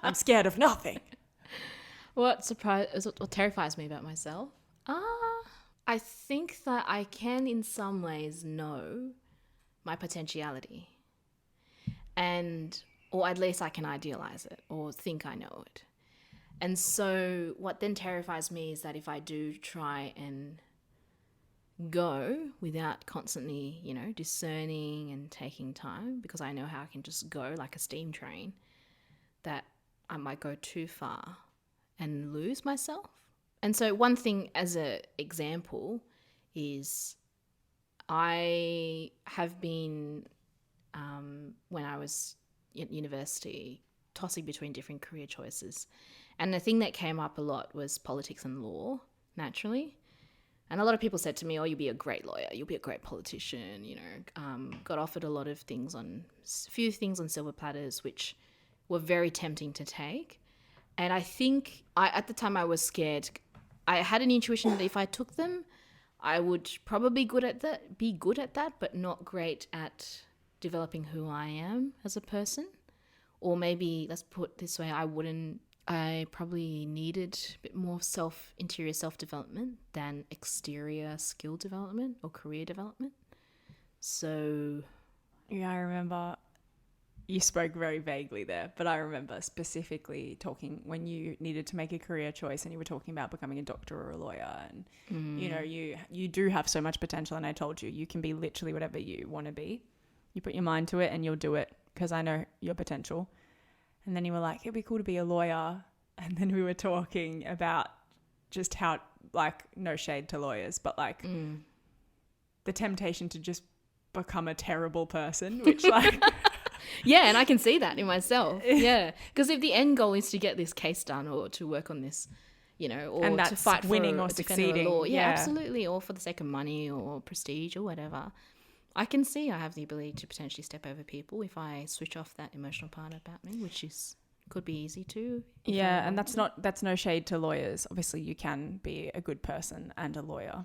I'm scared of nothing. What terrifies me about myself? I think that I can in some ways know my potentiality. Or at least I can idealize it or think I know it. And so what then terrifies me is that if I do try and go without constantly, discerning and taking time, because I know how I can just go like a steam train, that I might go too far and lose myself. And so one thing as an example is I have been, when I was at university, tossing between different career choices. And the thing that came up a lot was politics and law, naturally. And a lot of people said to me, oh, you'll be a great lawyer, you'll be a great politician, got offered a lot of things a few things on silver platters, which were very tempting to take. And I think at the time I was scared. I had an intuition that if I took them, I would probably be good at that, but not great at developing who I am as a person. Or maybe, let's put it this way, I probably needed a bit more interior self-development than exterior skill development or career development. So Yeah, I remember you spoke very vaguely there, but I remember specifically talking when you needed to make a career choice and you were talking about becoming a doctor or a lawyer, and you know, you do have so much potential, and I told you you can be literally whatever you want to be. You put your mind to it and you'll do it because I know your potential. And then you were like, it'd be cool to be a lawyer. And then we were talking about just how, like, no shade to lawyers, but like the temptation to just become a terrible person, which like... yeah, and I can see that in myself. Yeah, because if the end goal is to get this case done or to work on this, you know, or and that's to fight winning for or a defender succeeding. law, yeah, absolutely, or for the sake of money or prestige or whatever, I can see I have the ability to potentially step over people if I switch off that emotional part about me, which could be easy too. Yeah, and that's no shade to lawyers. Obviously, you can be a good person and a lawyer,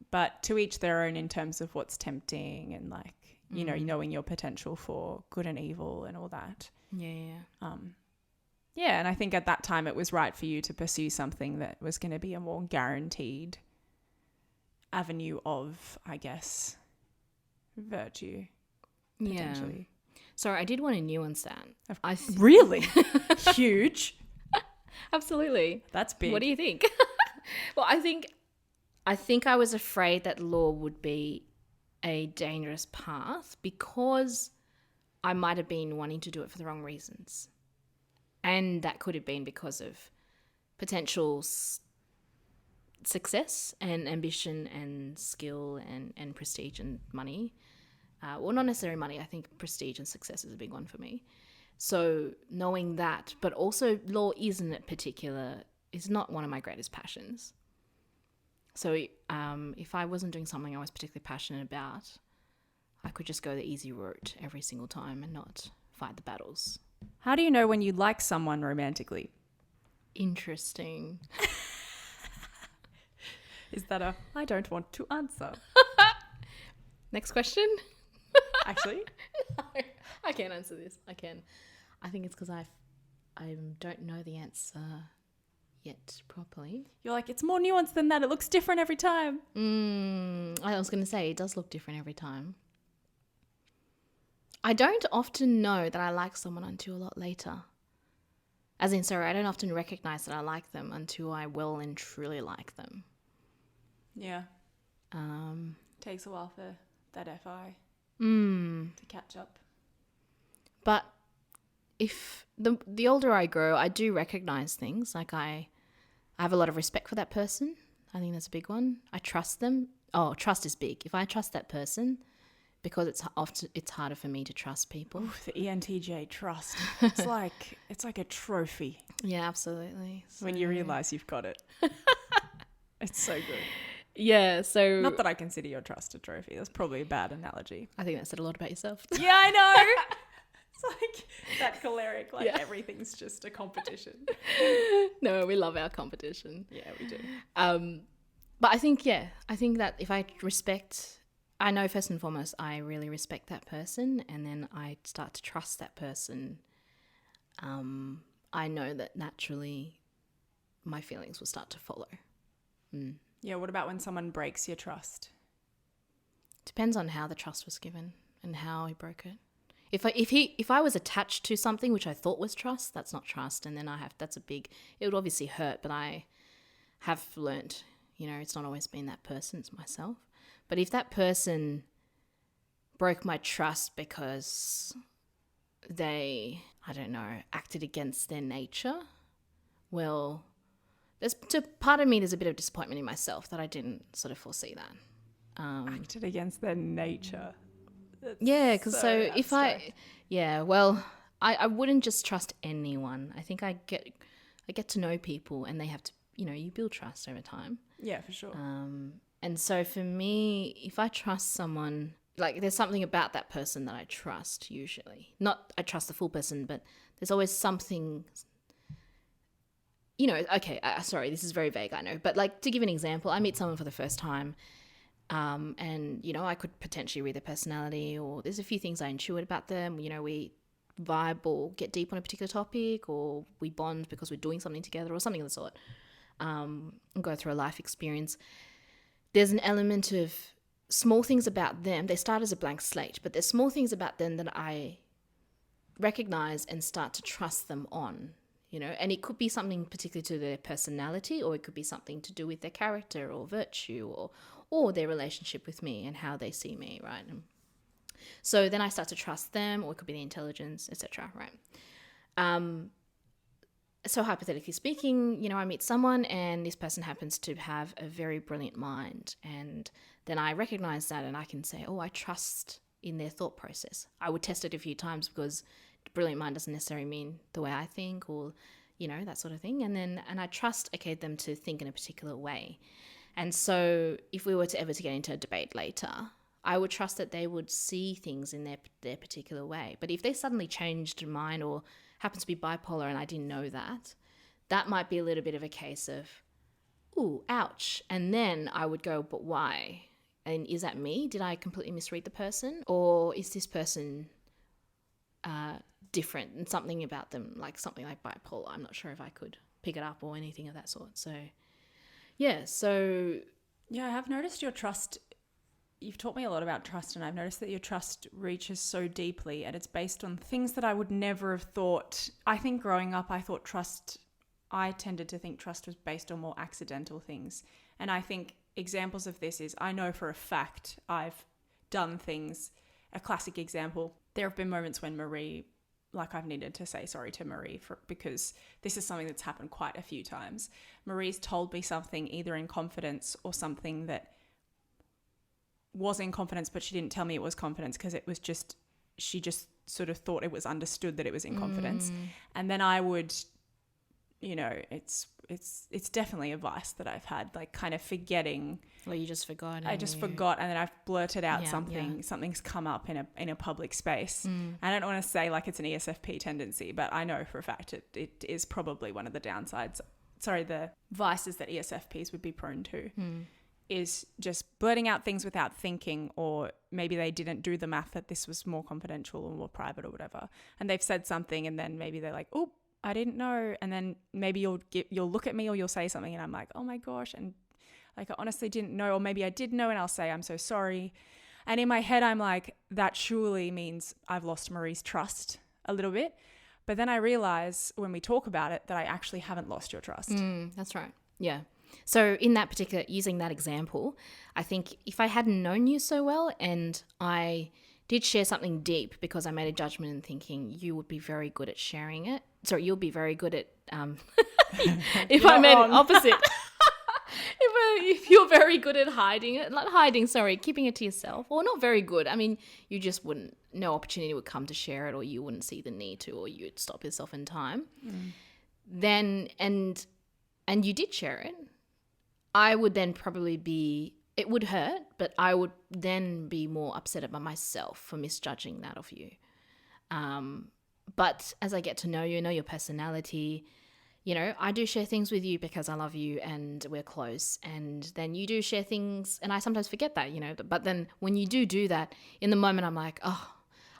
but to each their own in terms of what's tempting and like, you know, knowing your potential for good and evil and all that. Yeah. Yeah, and I think at that time it was right for you to pursue something that was going to be a more guaranteed avenue of, I guess, virtue, potentially. Yeah. Sorry, I did want to nuance that. Really? Huge? Absolutely. That's big. What do you think? Well, I think I was afraid that law would be a dangerous path because I might have been wanting to do it for the wrong reasons. And that could have been because of potential success and ambition and skill and prestige and money. Well, not necessarily money. I think prestige and success is a big one for me. So knowing that, but also law is not one of my greatest passions. So if I wasn't doing something I was particularly passionate about, I could just go the easy route every single time and not fight the battles. How do you know when you like someone romantically? Interesting. Is that I don't want to answer? Next question? Actually? No, I can't answer this. I think it's because I don't know the answer yet properly. You're like, it's more nuanced than that. It looks different every time. I was going to say, it does look different every time. I don't often know that I like someone until a lot later. As in, sorry, I don't often recognize that I like them until I well and truly like them. Yeah. Takes a while for that FI to catch up. But if the older I grow, I do recognize things. Like I have a lot of respect for that person. I think that's a big one. I trust them. Oh, trust is big. If I trust that person, because it's harder for me to trust people. Ooh, the ENTJ trust. It's like a trophy. Yeah, absolutely. So, when you realize you've got it. It's so good. Yeah, so... Not that I consider your trust a trophy. That's probably a bad analogy. I think that said a lot about yourself. Yeah, I know. It's like that choleric, like everything's just a competition. No, we love our competition. Yeah, we do. But I think that if I I know first and foremost, I really respect that person, and then I start to trust that person. I know that naturally my feelings will start to follow. Yeah, what about when someone breaks your trust? Depends on how the trust was given and how he broke it. If I was attached to something which I thought was trust, that's not trust, and then it would obviously hurt, but I have learnt, it's not always been that person, it's myself. But if that person broke my trust because they, I don't know, acted against their nature, well, part of me, there's a bit of disappointment in myself that I didn't sort of foresee that. Acted against their nature. Yeah, because so if I wouldn't just trust anyone. I think I get to know people, and they have to, you build trust over time. Yeah, for sure. And so for me, if I trust someone, like there's something about that person that I trust usually. Not I trust the full person, but there's always something, okay, sorry, this is very vague, I know. But like to give an example, I meet someone for the first time and, I could potentially read their personality, or there's a few things I intuit about them. We vibe or get deep on a particular topic, or we bond because we're doing something together or something of the sort, and go through a life experience. There's an element of small things about them. They start as a blank slate, but there's small things about them that I recognize and start to trust them on, and it could be something particular to their personality, or it could be something to do with their character or virtue or their relationship with me and how they see me, right? And so then I start to trust them, or it could be the intelligence, etc., right? So hypothetically speaking, I meet someone and this person happens to have a very brilliant mind, and then I recognize that and I can say, oh, I trust in their thought process. I would test it a few times because brilliant mind doesn't necessarily mean the way I think, or, that sort of thing. And I trust, them to think in a particular way. And so if we were to ever to get into a debate later, I would trust that they would see things in their particular way. But if they suddenly changed their mind or happens to be bipolar and I didn't know that might be a little bit of a case of, ooh, ouch. And then I would go, but why? And is that me? Did I completely misread the person? Or is this person different and something about them, like something like bipolar? I'm not sure if I could pick it up or anything of that sort. So, yeah. Yeah, I have noticed your trust. You've taught me a lot about trust, and I've noticed that your trust reaches so deeply, and it's based on things that I would never have thought. I think growing up, I tended to think trust was based on more accidental things. And I think examples of this is, I know for a fact I've done things. A classic example, there have been moments when I've needed to say sorry to Marie because this is something that's happened quite a few times. Marie's told me something either in confidence or something that was in confidence, but she didn't tell me it was confidence because she just sort of thought it was understood that it was in confidence. And then I would, it's definitely a vice that I've had, like kind of forgetting. Well, you just forgot. I just forgot, and then I've blurted out something's come up in a public space. I don't want to say like it's an ESFP tendency, but I know for a fact it is probably one of the downsides. Sorry, the vices that ESFPs would be prone to. Is just blurting out things without thinking, or maybe they didn't do the math that this was more confidential or more private or whatever, and they've said something and then maybe they're like, oh, I didn't know, and then maybe you'll look at me or you'll say something and I'm like, oh my gosh, and like I honestly didn't know, or maybe I did know, and I'll say I'm so sorry, and in my head I'm like, that surely means I've lost Marie's trust a little bit, but then I realize when we talk about it that I actually haven't lost your trust. That's right. Yeah. So in that particular, using that example, I think if I hadn't known you so well and I did share something deep because I made a judgment and thinking you would be very good at sharing it. Sorry, you'll be very good at, if I made it opposite. If you're very good at hiding it, keeping it to yourself, or not very good. I mean, you just wouldn't, no opportunity would come to share it, or you wouldn't see the need to, or you'd stop yourself in time. Then, and you did share it. I would then probably it would hurt, but I would then be more upset about myself for misjudging that of you. But as I get to know you, know your personality, I do share things with you because I love you and we're close. And then you do share things, and I sometimes forget that, but then when you do that, in the moment I'm like, oh,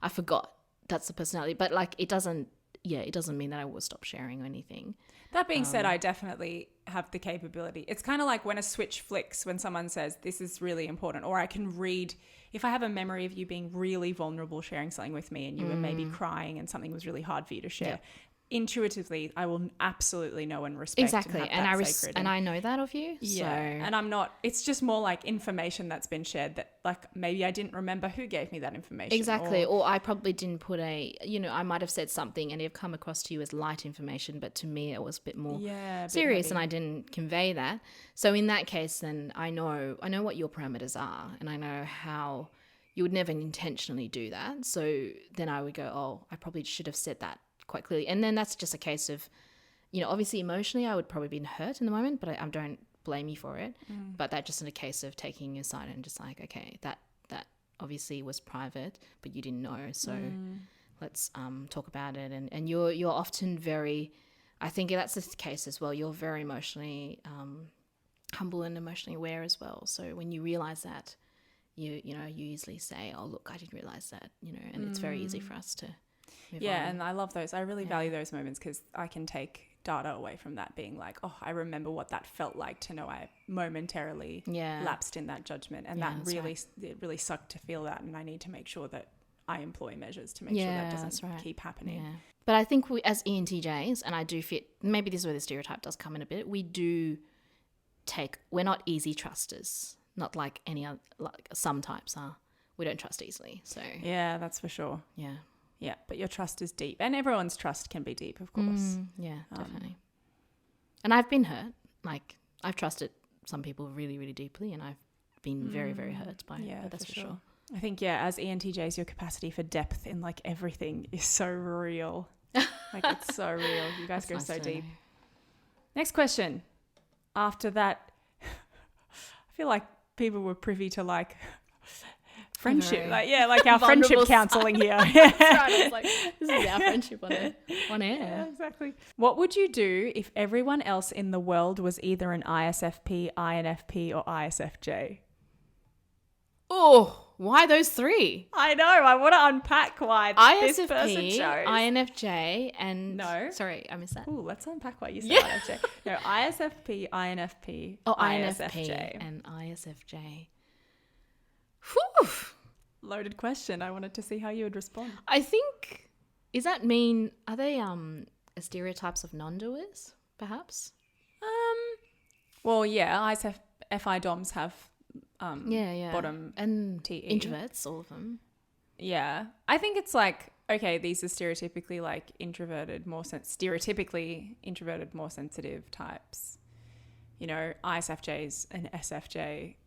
I forgot. That's the personality. But like, it doesn't mean that I will stop sharing or anything. That being said, I definitely have the capability. It's kind of like when a switch flicks, when someone says, this is really important, or I can read, if I have a memory of you being really vulnerable, sharing something with me, and you were maybe crying and something was really hard for you to share. Intuitively, I will absolutely know and respect. Exactly, and I know that of you. Yeah, so. And I'm not. It's just more like information that's been shared that, like, maybe I didn't remember who gave me that information. Exactly, or I probably didn't put I might have said something and it have come across to you as light information, but to me it was a bit more serious, and I didn't convey that. So in that case, then I know what your parameters are, and I know how you would never intentionally do that. So then I would go, oh, I probably should have said that quite clearly. And then that's just a case of, obviously emotionally I would probably been hurt in the moment, but I don't blame you for it. But that's just in a case of taking your side and just like, okay, that obviously was private, but you didn't know. So let's talk about it. And you're often very, I think that's the case as well. You're very emotionally humble and emotionally aware as well. So when you realize that, you easily say, oh, look, I didn't realize that, and it's very easy for us to move on. And I love those. I really value those moments because I can take data away from that being like, oh, I remember what that felt like to know I momentarily lapsed in that judgment. And that really, it really sucked to feel that. And I need to make sure that I employ measures to make sure that doesn't keep happening. Yeah. But I think we, as ENTJs, and I do fit, maybe this is where the stereotype does come in a bit, we do we're not easy trusters, not like any other, like some types are. We don't trust easily. So yeah, that's for sure. Yeah. Yeah, but your trust is deep. And everyone's trust can be deep, of course. Yeah, definitely. And I've been hurt. Like, I've trusted some people really, really deeply, and I've been very, very hurt by it. But that's for sure. I think, as ENTJs, your capacity for depth in, like, everything is so real. Like, it's so real. You guys go so deep. Next question. After that, I feel like people were privy to, like... friendship, like our friendship counselling here. That's right. I was like, this is our friendship on air. Yeah, exactly. What would you do if everyone else in the world was either an ISFP, INFP, or ISFJ? Oh, why those three? I know. I want to unpack why this person ISFP, chose. INFJ, and no. Sorry, I missed that. Ooh, let's unpack why you said INFJ. No, ISFP, INFP, INFP, ISFJ. and ISFJ. Whew. Loaded question. I wanted to see how you would respond. I think, are they stereotypes of non-doers, perhaps? Well, yeah, ISFI DOMs have bottom and TE. Introverts, all of them. Yeah. I think it's like, okay, these are stereotypically like stereotypically introverted, more sensitive types. You know, ISFJs and SFJ.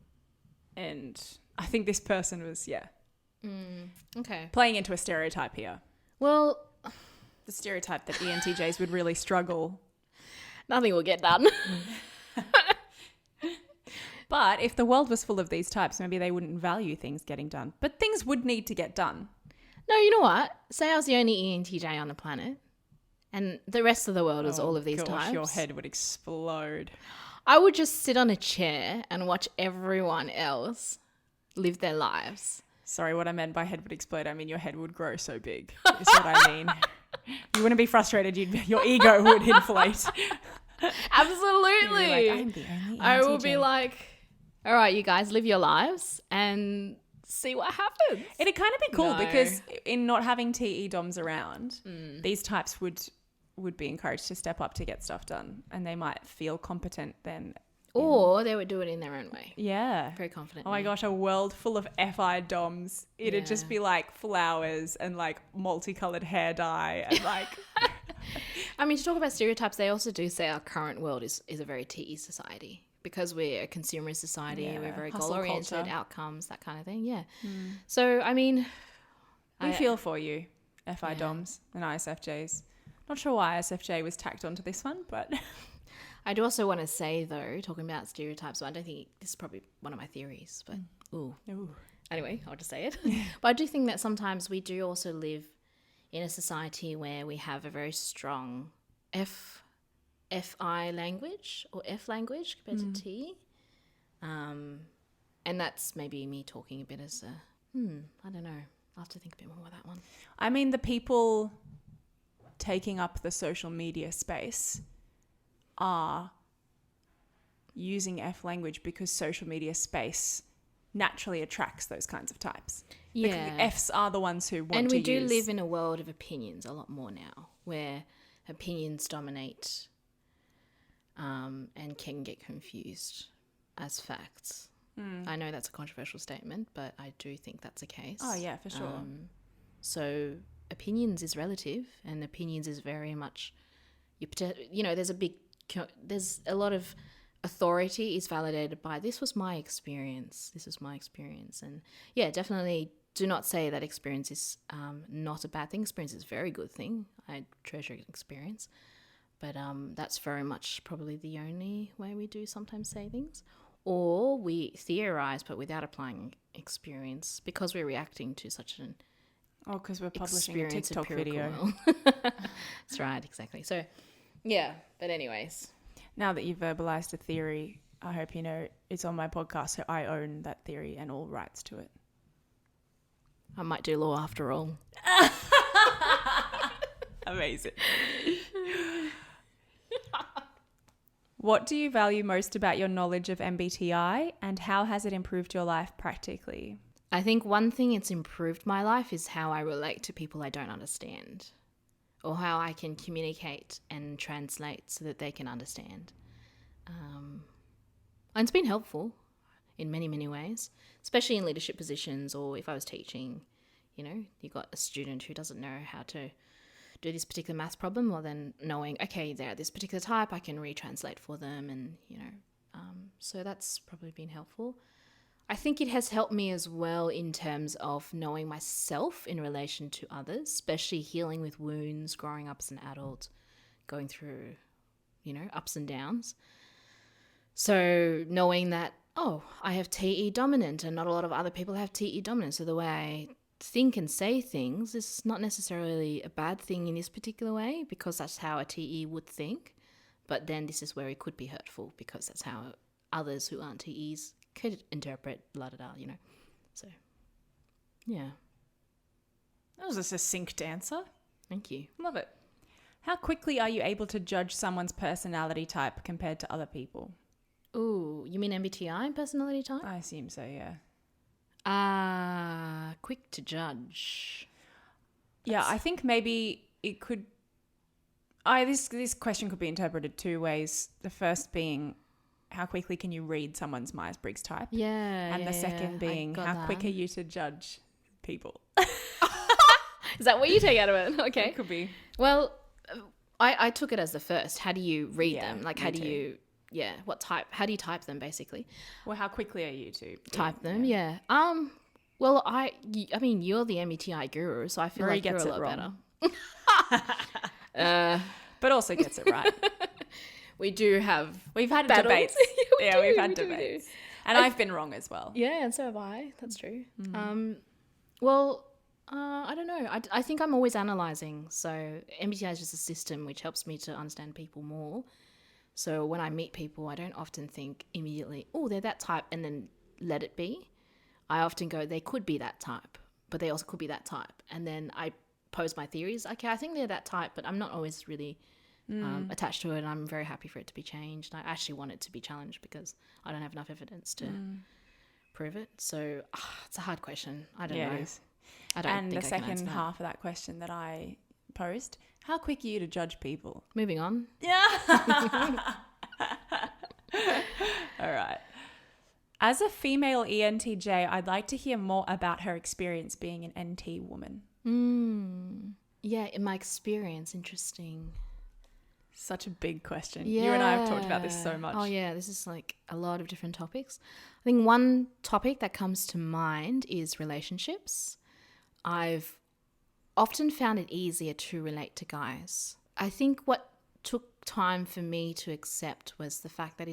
And I think this person was, Okay. playing into a stereotype here. Well, The stereotype that ENTJs would really struggle. nothing will get done. But if the world was full of these types, maybe they wouldn't value things getting done. But things would need to get done. No, you know what? Say I was the only ENTJ on the planet and the rest of the world is all of these types. Your head would explode. I would just sit on a chair and watch everyone else live their lives. Sorry, what I meant by head would explode, I mean your head would grow so big, is what I mean. You wouldn't be frustrated, your ego would inflate. Absolutely. Like, I'm the only I will ENTJ. be like, all right, you guys live your lives and see what happens. It'd kind of be cool No. because in not having TE DOMs around, these types would be encouraged to step up to get stuff done, and they might feel competent then. Or they would do it in their own way. Yeah. Very confident. Oh my gosh, a world full of FI DOMs. It'd just be like flowers and like multicolored hair dye and like... I mean, to talk about stereotypes, they also do say our current world is a very TE society because we're a consumerist society. Yeah, we're very hustle goal-oriented, culture. outcomes, that kind of thing. Yeah. So, I mean... We feel for you, FI DOMs and ISFJs. Not sure why ISFJ was tacked onto this one, but... I do also want to say, though, talking about stereotypes, so I don't think this is probably one of my theories, but ooh. Anyway, I'll just say it. But I do think that sometimes we do also live in a society where we have a very strong FI language or F language compared to T. And that's maybe me talking a bit as a, I don't know. I'll have to think a bit more about that one. I mean, the people taking up the social media space are using F language because social media space naturally attracts those kinds of types. Yeah. The Fs are the ones who want to use... And we do live in a world of opinions a lot more now, where opinions dominate and can get confused as facts. I know that's a controversial statement, but I do think that's the case. Oh, yeah, for sure. So opinions is relative, and opinions is very much... there's a lot of authority is validated by this was my experience, and yeah, definitely do not say that experience is not a bad thing. Experience is a very good thing. I treasure experience, but that's very much probably the only way we do sometimes say things, or we theorize but without applying experience because we're reacting to such an because we're publishing a TikTok video. That's right, exactly. So yeah, but anyways. Now that you've verbalized a theory, I hope you know it's on my podcast, so I own that theory and all rights to it. I might do law after all. What do you value most about your knowledge of MBTI, and how has it improved your life practically? I think one thing it's improved my life is how I relate to people I don't understand, or how I can communicate and translate so that they can understand. And it's been helpful in many, many ways, especially in leadership positions, or if I was teaching, you got a student who doesn't know how to do this particular maths problem, or then knowing, okay, they're this particular type, I can retranslate for them, and so that's probably been helpful. I think it has helped me as well in terms of knowing myself in relation to others, especially healing with wounds, growing up as an adult, going through, ups and downs. So knowing that, I have TE dominant and not a lot of other people have TE dominant. So the way I think and say things is not necessarily a bad thing in this particular way, because that's how a TE would think. But then this is where it could be hurtful, because that's how others who aren't TEs could interpret So, yeah. That was a succinct answer. Thank you. Love it. How quickly are you able to judge someone's personality type compared to other people? Ooh, you mean MBTI personality type? I assume so, yeah. Quick to judge. Yeah, I think maybe it could... This question could be interpreted two ways. The first being, how quickly can you read someone's Myers-Briggs type? Yeah. And the second being, how quick are you to judge people? Is that what you take out of it? Okay. It could be. Well, I took it as the first. How do you read them? Like, how do too. you... Yeah, what type? How do you type them, basically? Well, how quickly are you to Type them, yeah. Well, I mean, you're the MBTI guru, so I feel Marie like you're gets a it lot wrong. better. But also gets it right. We do have... We've had battles. debates. Yeah, we've had we do. debates. And I've been wrong as well. Yeah, and so have I. That's true. Well, I don't know. I think I'm always analysing. So MBTI is just a system which helps me to understand people more. So when I meet people, I don't often think immediately, oh, they're that type, and then let it be. I often go, they could be that type, but they also could be that type. And then I pose my theories. Okay, I think they're that type, but I'm not always really attached to it, and I'm very happy for it to be changed. I actually want it to be challenged because I don't have enough evidence to prove it. So it's a hard question. I don't know. It is. I don't And think the I can answer second that. half of that question that I posed, how quick are you to judge people? Moving on. Yeah. All right. As a female ENTJ, I'd like to hear more about her experience being an NT woman. Yeah, in my experience, interesting. Such a big question. You and I have talked about this so much. Oh, yeah. This is like a lot of different topics. I think one topic that comes to mind is relationships. I've often found it easier to relate to guys. I think what took time for me to accept was the fact that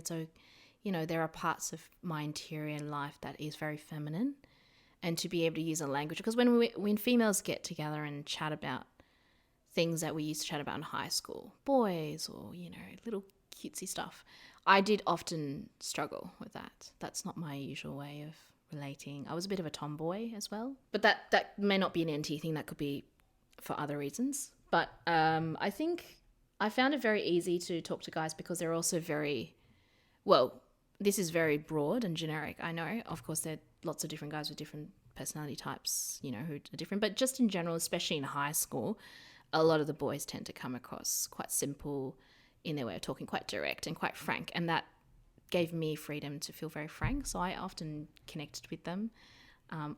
there are parts of my interior life that is very feminine, and to be able to use a language. Because when females get together and chat about things that we used to chat about in high school, boys or, little cutesy stuff, I did often struggle with that. That's not my usual way of relating. I was a bit of a tomboy as well. But that may not be an NT thing. That could be for other reasons. But I think I found it very easy to talk to guys because they're also very, well, this is very broad and generic. I know, of course, there are lots of different guys with different personality types, who are different. But just in general, especially in high school, a lot of the boys tend to come across quite simple in their way of talking, quite direct and quite frank. And that gave me freedom to feel very frank. So I often connected with them.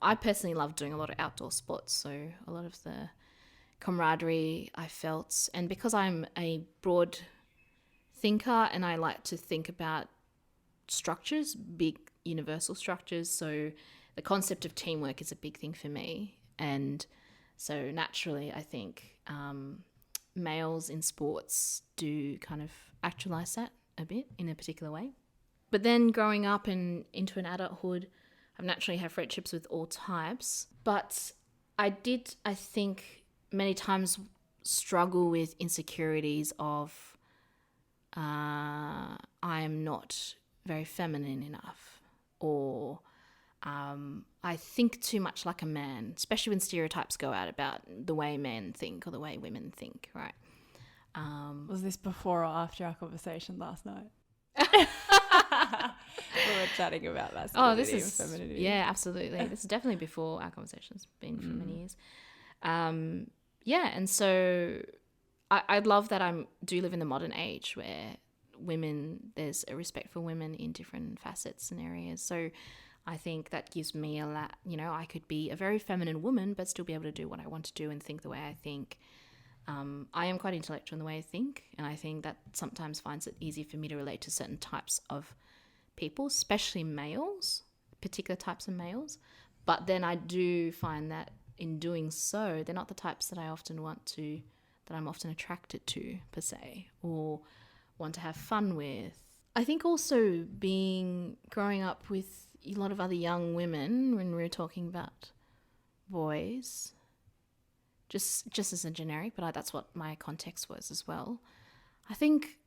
I personally love doing a lot of outdoor sports. So a lot of the camaraderie I felt. And because I'm a broad thinker and I like to think about structures, big universal structures. So the concept of teamwork is a big thing for me. And so naturally, I think males in sports do kind of actualize that a bit in a particular way. But then growing up and into an adulthood, I've naturally had friendships with all types. But I think, many times struggle with insecurities of I am not very feminine enough, or I think too much like a man, especially when stereotypes go out about the way men think or the way women think, right? Was this before or after our conversation last night? We were chatting about Oh, masculinity this is and femininity. yeah, absolutely. This is definitely before our conversation's been for many years. Yeah, and so I love that I do live in the modern age where there's a respect for women in different facets and areas. So I think that gives me a lot, I could be a very feminine woman, but still be able to do what I want to do and think the way I think. I am quite intellectual in the way I think, and I think that sometimes finds it easy for me to relate to certain types of people, especially males, particular types of males. But then I do find that in doing so, they're not the types that I'm often attracted to per se, or want to have fun with. I think also growing up with a lot of other young women, when we're talking about boys, just as a generic, but that's what my context was as well. I think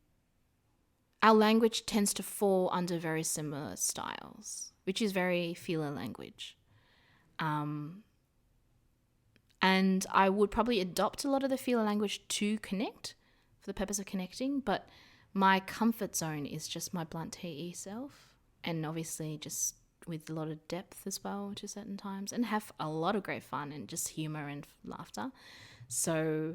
our language tends to fall under very similar styles, which is very feeler language. And I would probably adopt a lot of the feeler language to connect, for the purpose of connecting, but my comfort zone is just my blunt TE self, and obviously just with a lot of depth as well to certain times, and have a lot of great fun and just humor and laughter. So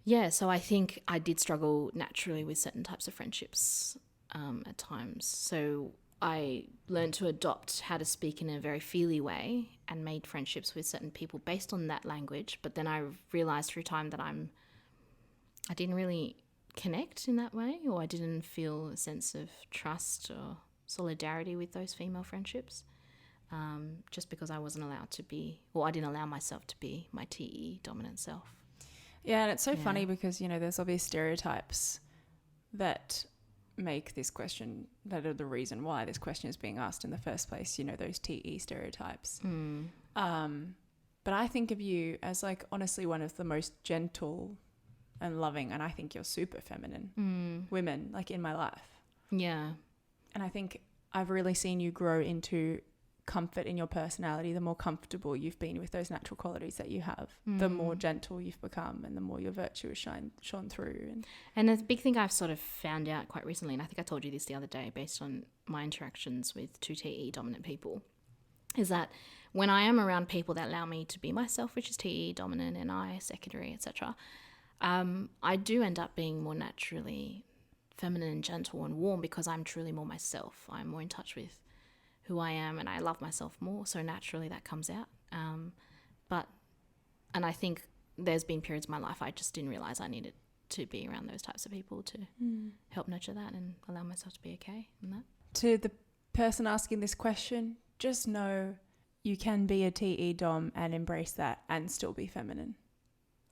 yeah, so I think I did struggle naturally with certain types of friendships at times. So I learned to adopt how to speak in a very feely way and made friendships with certain people based on that language. But then I realized through time that I didn't really connect in that way, or I didn't feel a sense of trust or solidarity with those female friendships, just because I wasn't allowed to be, or I didn't allow myself to be my TE dominant self. Yeah, and it's so funny because, there's obvious stereotypes that make this question, that are the reason why this question is being asked in the first place, those TE stereotypes. But I think of you as honestly one of the most gentle and loving, and I think you're super feminine women in my life. Yeah. And I think I've really seen you grow into comfort in your personality. The more comfortable you've been with those natural qualities that you have, the more gentle you've become, and the more your virtue has shone through. And a big thing I've sort of found out quite recently, and I think I told you this the other day based on my interactions with 2 TE dominant people, is that when I am around people that allow me to be myself, which is TE dominant and I secondary, etc., I do end up being more naturally feminine and gentle and warm because I'm truly more myself. I'm more in touch with who I am, and I love myself more, so naturally that comes out. And I think there's been periods of my life I just didn't realize I needed to be around those types of people to help nurture that and allow myself to be okay in that. To the person asking this question, just know you can be a TE dom and embrace that and still be feminine.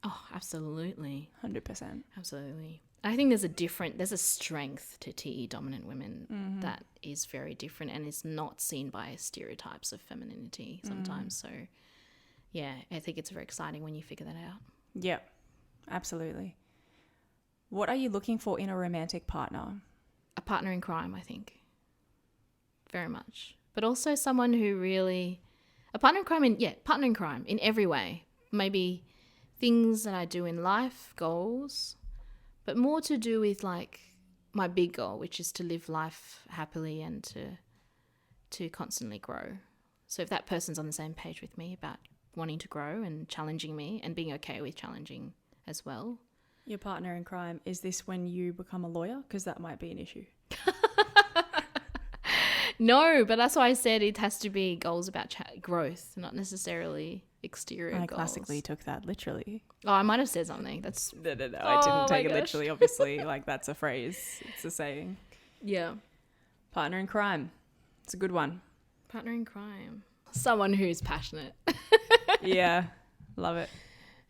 Oh, absolutely. 100%. Absolutely. I think there's a strength to TE dominant women that is very different and is not seen by stereotypes of femininity sometimes. So yeah, I think it's very exciting when you figure that out. Yeah, absolutely. What are you looking for in a romantic partner? A partner in crime, I think. Very much. But also someone who really, partner in crime in every way. Maybe things that I do in life, goals, but more to do with my big goal, which is to live life happily and to constantly grow. So if that person's on the same page with me about wanting to grow and challenging me and being okay with challenging as well. Your partner in crime, is this when you become a lawyer? Because that might be an issue. No, but that's why I said it has to be goals about growth, not necessarily exterior goals. I classically took that literally. Oh, I might have said something. That's No, I didn't take it literally, obviously. That's a phrase. It's a saying. Yeah. Partner in crime. It's a good one. Partner in crime. Someone who's passionate. Yeah. Love it.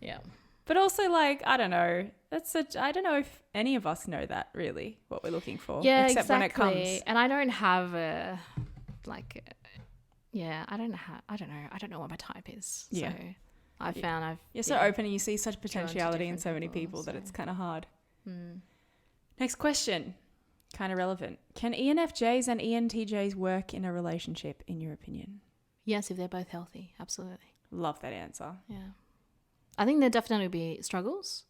Yeah. But also, I don't know. I don't know if any of us know that really, what we're looking for. Yeah, except exactly. when it comes. And I don't have I don't know what my type is. Yeah. So I've found You're so open and you see such potentiality in different so many people, people that so. it's kind of hard. Next question. Kind of relevant. Can ENFJs and ENTJs work in a relationship, in your opinion? Yes, if they're both healthy. Absolutely. Love that answer. Yeah. I think there definitely be struggles.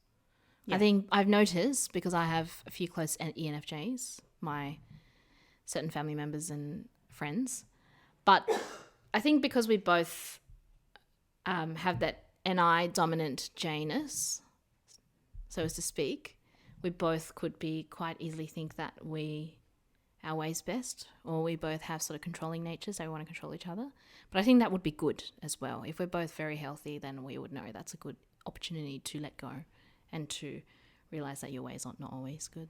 Yeah. I think I've noticed, because I have a few close ENFJs, my certain family members and friends. But I think because we both have that NI dominant Janus, so as to speak, we both could be quite easily think that our way's best, or we both have sort of controlling natures, so we want to control each other. But I think that would be good as well. If we're both very healthy, then we would know that's a good opportunity to let go and to realize that your way is not always good.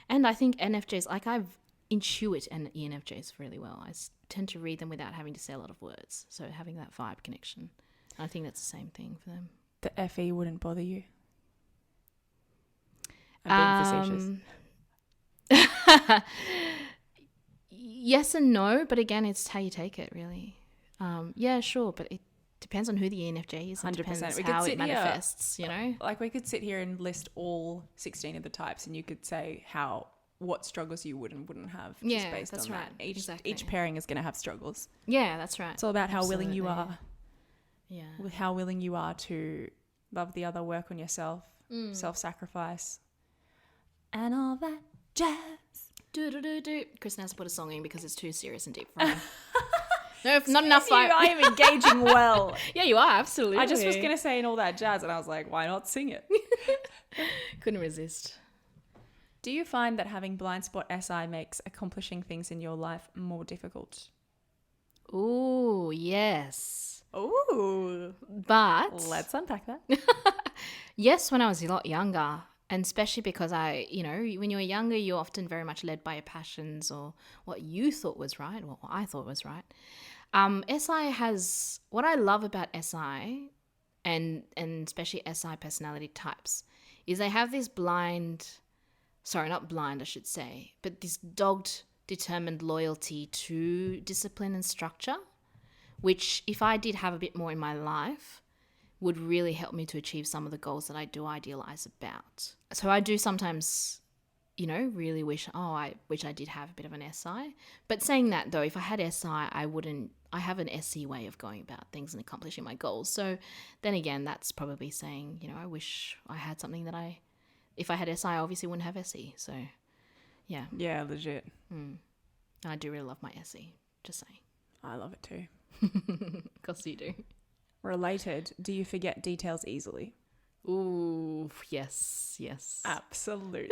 And I think NFJs, like I intuit and ENFJs really well. I tend to read them without having to say a lot of words. So having that vibe connection. I think that's the same thing for them. The FE wouldn't bother you? I'm being facetious. Yes and no, but again, it's how you take it, really. Yeah, sure, but it depends on who the ENFJ is. 100%. It depends We could how sit it manifests, you know? Like we could sit here and list all 16 of the types, and you could say what struggles you would and wouldn't have. Yeah, based that's on right. That. Exactly. Each pairing is going to have struggles. Yeah, that's right. It's all about how willing you Absolutely. are. Yeah. How willing you are to love the other, work on yourself, self-sacrifice, and all that jazz. Do. Kristen has to put a song in because it's too serious and deep for her. No, if not enough. I am engaging well. Yeah, you are, absolutely. I just was going to say and all that jazz, and I was like, why not sing it? Couldn't resist. Do you find that having blind spot SI makes accomplishing things in your life more difficult? Ooh, yes. Ooh. But Let's unpack that. yes, when I was a lot younger, and especially because when you're younger, you're often very much led by your passions or what you thought was right, or what I thought was right. SI has, what I love about SI and especially SI personality types is they have this not blind, I should say, but this dogged, determined loyalty to discipline and structure, which if I did have a bit more in my life, would really help me to achieve some of the goals that I do idealize about. So I do sometimes, really wish I did have a bit of an SI. But saying that though, if I had SI, I have an SE way of going about things and accomplishing my goals. So then again, that's probably saying, I wish I had something that if I had SI, I obviously wouldn't have SE. So yeah. Yeah, legit. I do really love my SE, just saying. I love it too. Of course you do. Related, do you forget details easily? Ooh, yes. Absolutely.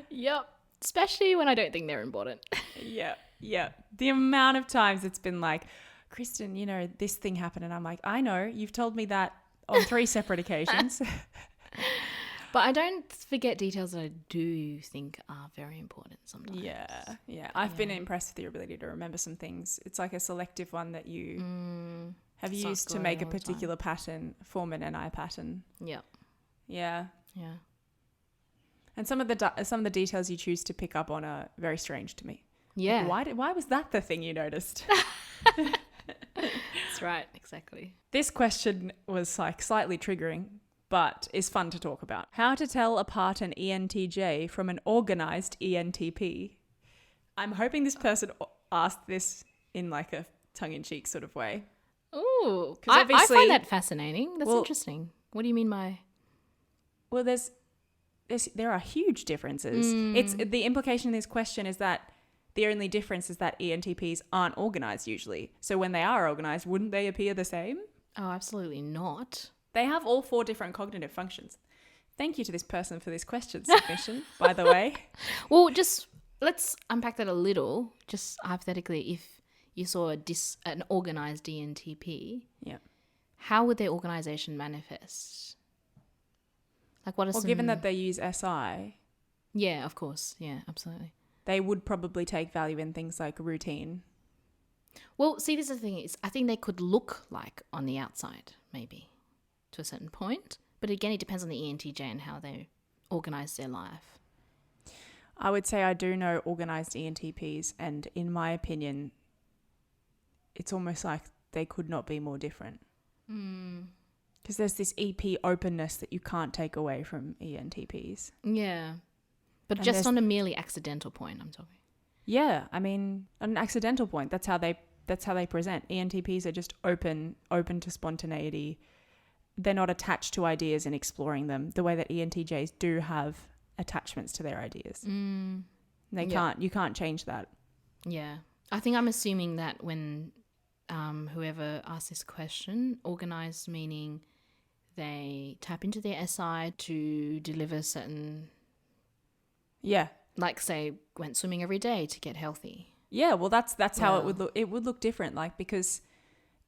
Yep. Especially when I don't think they're important. Yeah. The amount of times it's been like, Kristen, this thing happened. And I'm like, I know, you've told me that on 3 separate occasions. But I don't forget details that I do think are very important sometimes. Yeah. I've been impressed with your ability to remember some things. It's like a selective one that you have used to make a particular pattern, form an NI pattern. Yep. Yeah. Yeah. And some of the details you choose to pick up on are very strange to me. Yeah. Like, why was that the thing you noticed? That's right. Exactly. This question was like slightly triggering, but is fun to talk about. How to tell apart an ENTJ from an organized ENTP. I'm hoping this person asked this in like a tongue-in-cheek sort of way. Ooh. 'Cause I obviously- find that fascinating. That's interesting. What do you mean by... Well, there are huge differences. It's the implication in this question is that the only difference is that ENTPs aren't organized usually. So when they are organized, wouldn't they appear the same? Oh, absolutely not. They have all 4 different cognitive functions. Thank you to this person for this question submission, by the way. Well, just let's unpack that a little. Just hypothetically, if you saw an organized ENTP, Yeah. how would their organization manifest? Like what are some... Given that they use SI, Yeah, of course. Yeah, absolutely. they would probably take value in things like routine. Well, see, this is the thing is, I think they could look like on the outside, maybe, to a certain point. But again, it depends on the ENTJ and how they organize their life. I would say I do know organized ENTPs, and in my opinion, it's almost like they could not be more different. Because there's this EP openness that you can't take away from ENTPs. Yeah. But And just on a merely accidental point, I'm talking. Yeah, I mean, an accidental point. That's how they present. ENTPs are just open to spontaneity. They're not attached to ideas and exploring them the way that ENTJs do have attachments to their ideas. Mm. You can't change that. Yeah. I think I'm assuming that when whoever asked this question, organized meaning they tap into their SI to deliver certain, Yeah. like say went swimming every day to get healthy. Yeah, well that's how it Wow. would look. It would look different, like, because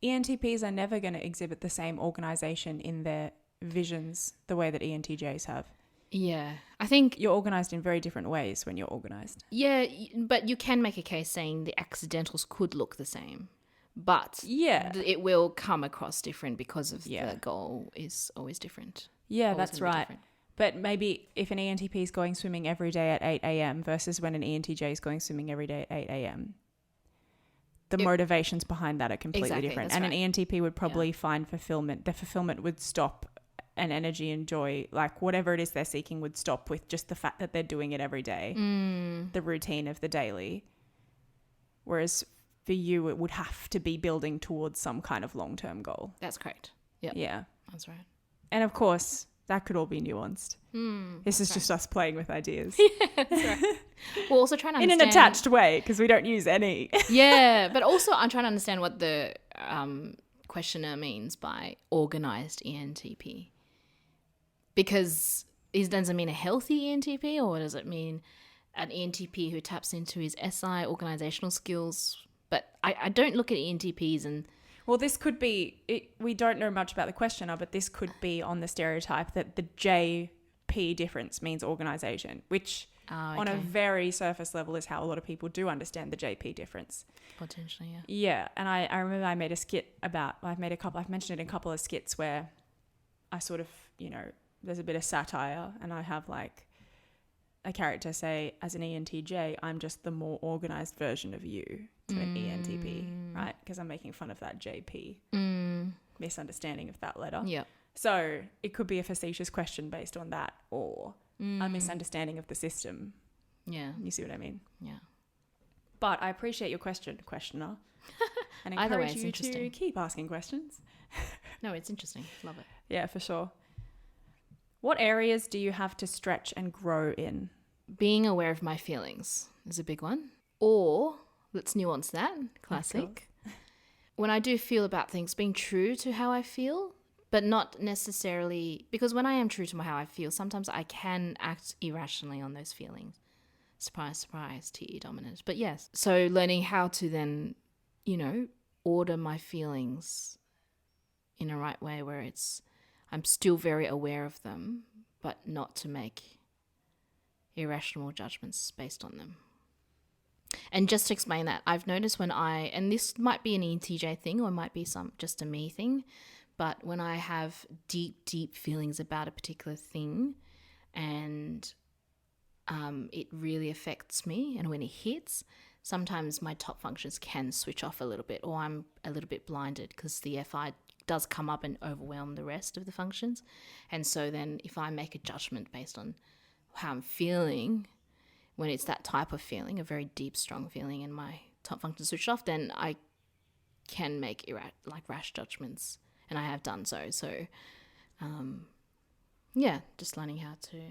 ENTPs are never going to exhibit the same organization in their visions the way that ENTJs have. Yeah. I think, You're organized in very different ways when you're organized. yeah, but you can make a case saying the accidentals could look the same, but Yeah. it will come across different because of Yeah. the goal is always different. Yeah, Always that's gonna be right. different. But maybe if an ENTP is going swimming every day at 8 a.m. versus when an ENTJ is going swimming every day at 8 a.m., the motivations behind that are completely Exactly, different. that's And right. an ENTP would probably find fulfillment. The fulfillment would stop, and energy and joy, like whatever it is they're seeking, would stop with just the fact that they're doing it every day, the routine of the daily. Whereas for you, it would have to be building towards some kind of long-term goal. That's correct. Yep. Yeah. That's right. And of course, that could all be nuanced. This is that's just us playing with ideas We're also trying to in understand an attached way, because we don't use any. Yeah, but also I'm trying to understand what the questioner means by organized ENTP. Because does it mean a healthy ENTP, or does it mean an ENTP who taps into his SI organizational skills? But I don't look at ENTPs and Well, this could be, we don't know much about the questioner, but this could be on the stereotype that the JP difference means organization, which on a okay. very surface level is how a lot of people do understand the JP difference. potentially, yeah. Yeah. And I remember I made a skit I've mentioned it in a couple of skits where I sort of, there's a bit of satire, and I have like a character say, as an ENTJ, I'm just the more organized version of you to an ENTP, right? Because I'm making fun of that JP misunderstanding of that letter. Yeah. So it could be a facetious question based on that, or a misunderstanding of the system. Yeah. You see what I mean? Yeah. But I appreciate your questioner, and Either way, encourage it's you to interesting. keep asking questions. No, it's interesting. Love it. Yeah, for sure. What areas do you have to stretch and grow in? Being aware of my feelings is a big one. Or, let's nuance that. Classic. When I do feel about things, being true to how I feel, but not necessarily, because when I am true to how I feel, sometimes I can act irrationally on those feelings. Surprise, surprise, TE dominant. But yes, so learning how to then, order my feelings in a right way where I'm still very aware of them, but not to make irrational judgments based on them. And just to explain that, I've noticed and this might be an ENTJ thing, or it might be just a me thing, but when I have deep, deep feelings about a particular thing, and it really affects me, and when it hits, sometimes my top functions can switch off a little bit, or I'm a little bit blinded because the FI does come up and overwhelm the rest of the functions. And so then if I make a judgment based on how I'm feeling, when it's that type of feeling, a very deep, strong feeling, and my top function switched off, then I can make rash judgments, and I have done so. So, just learning how to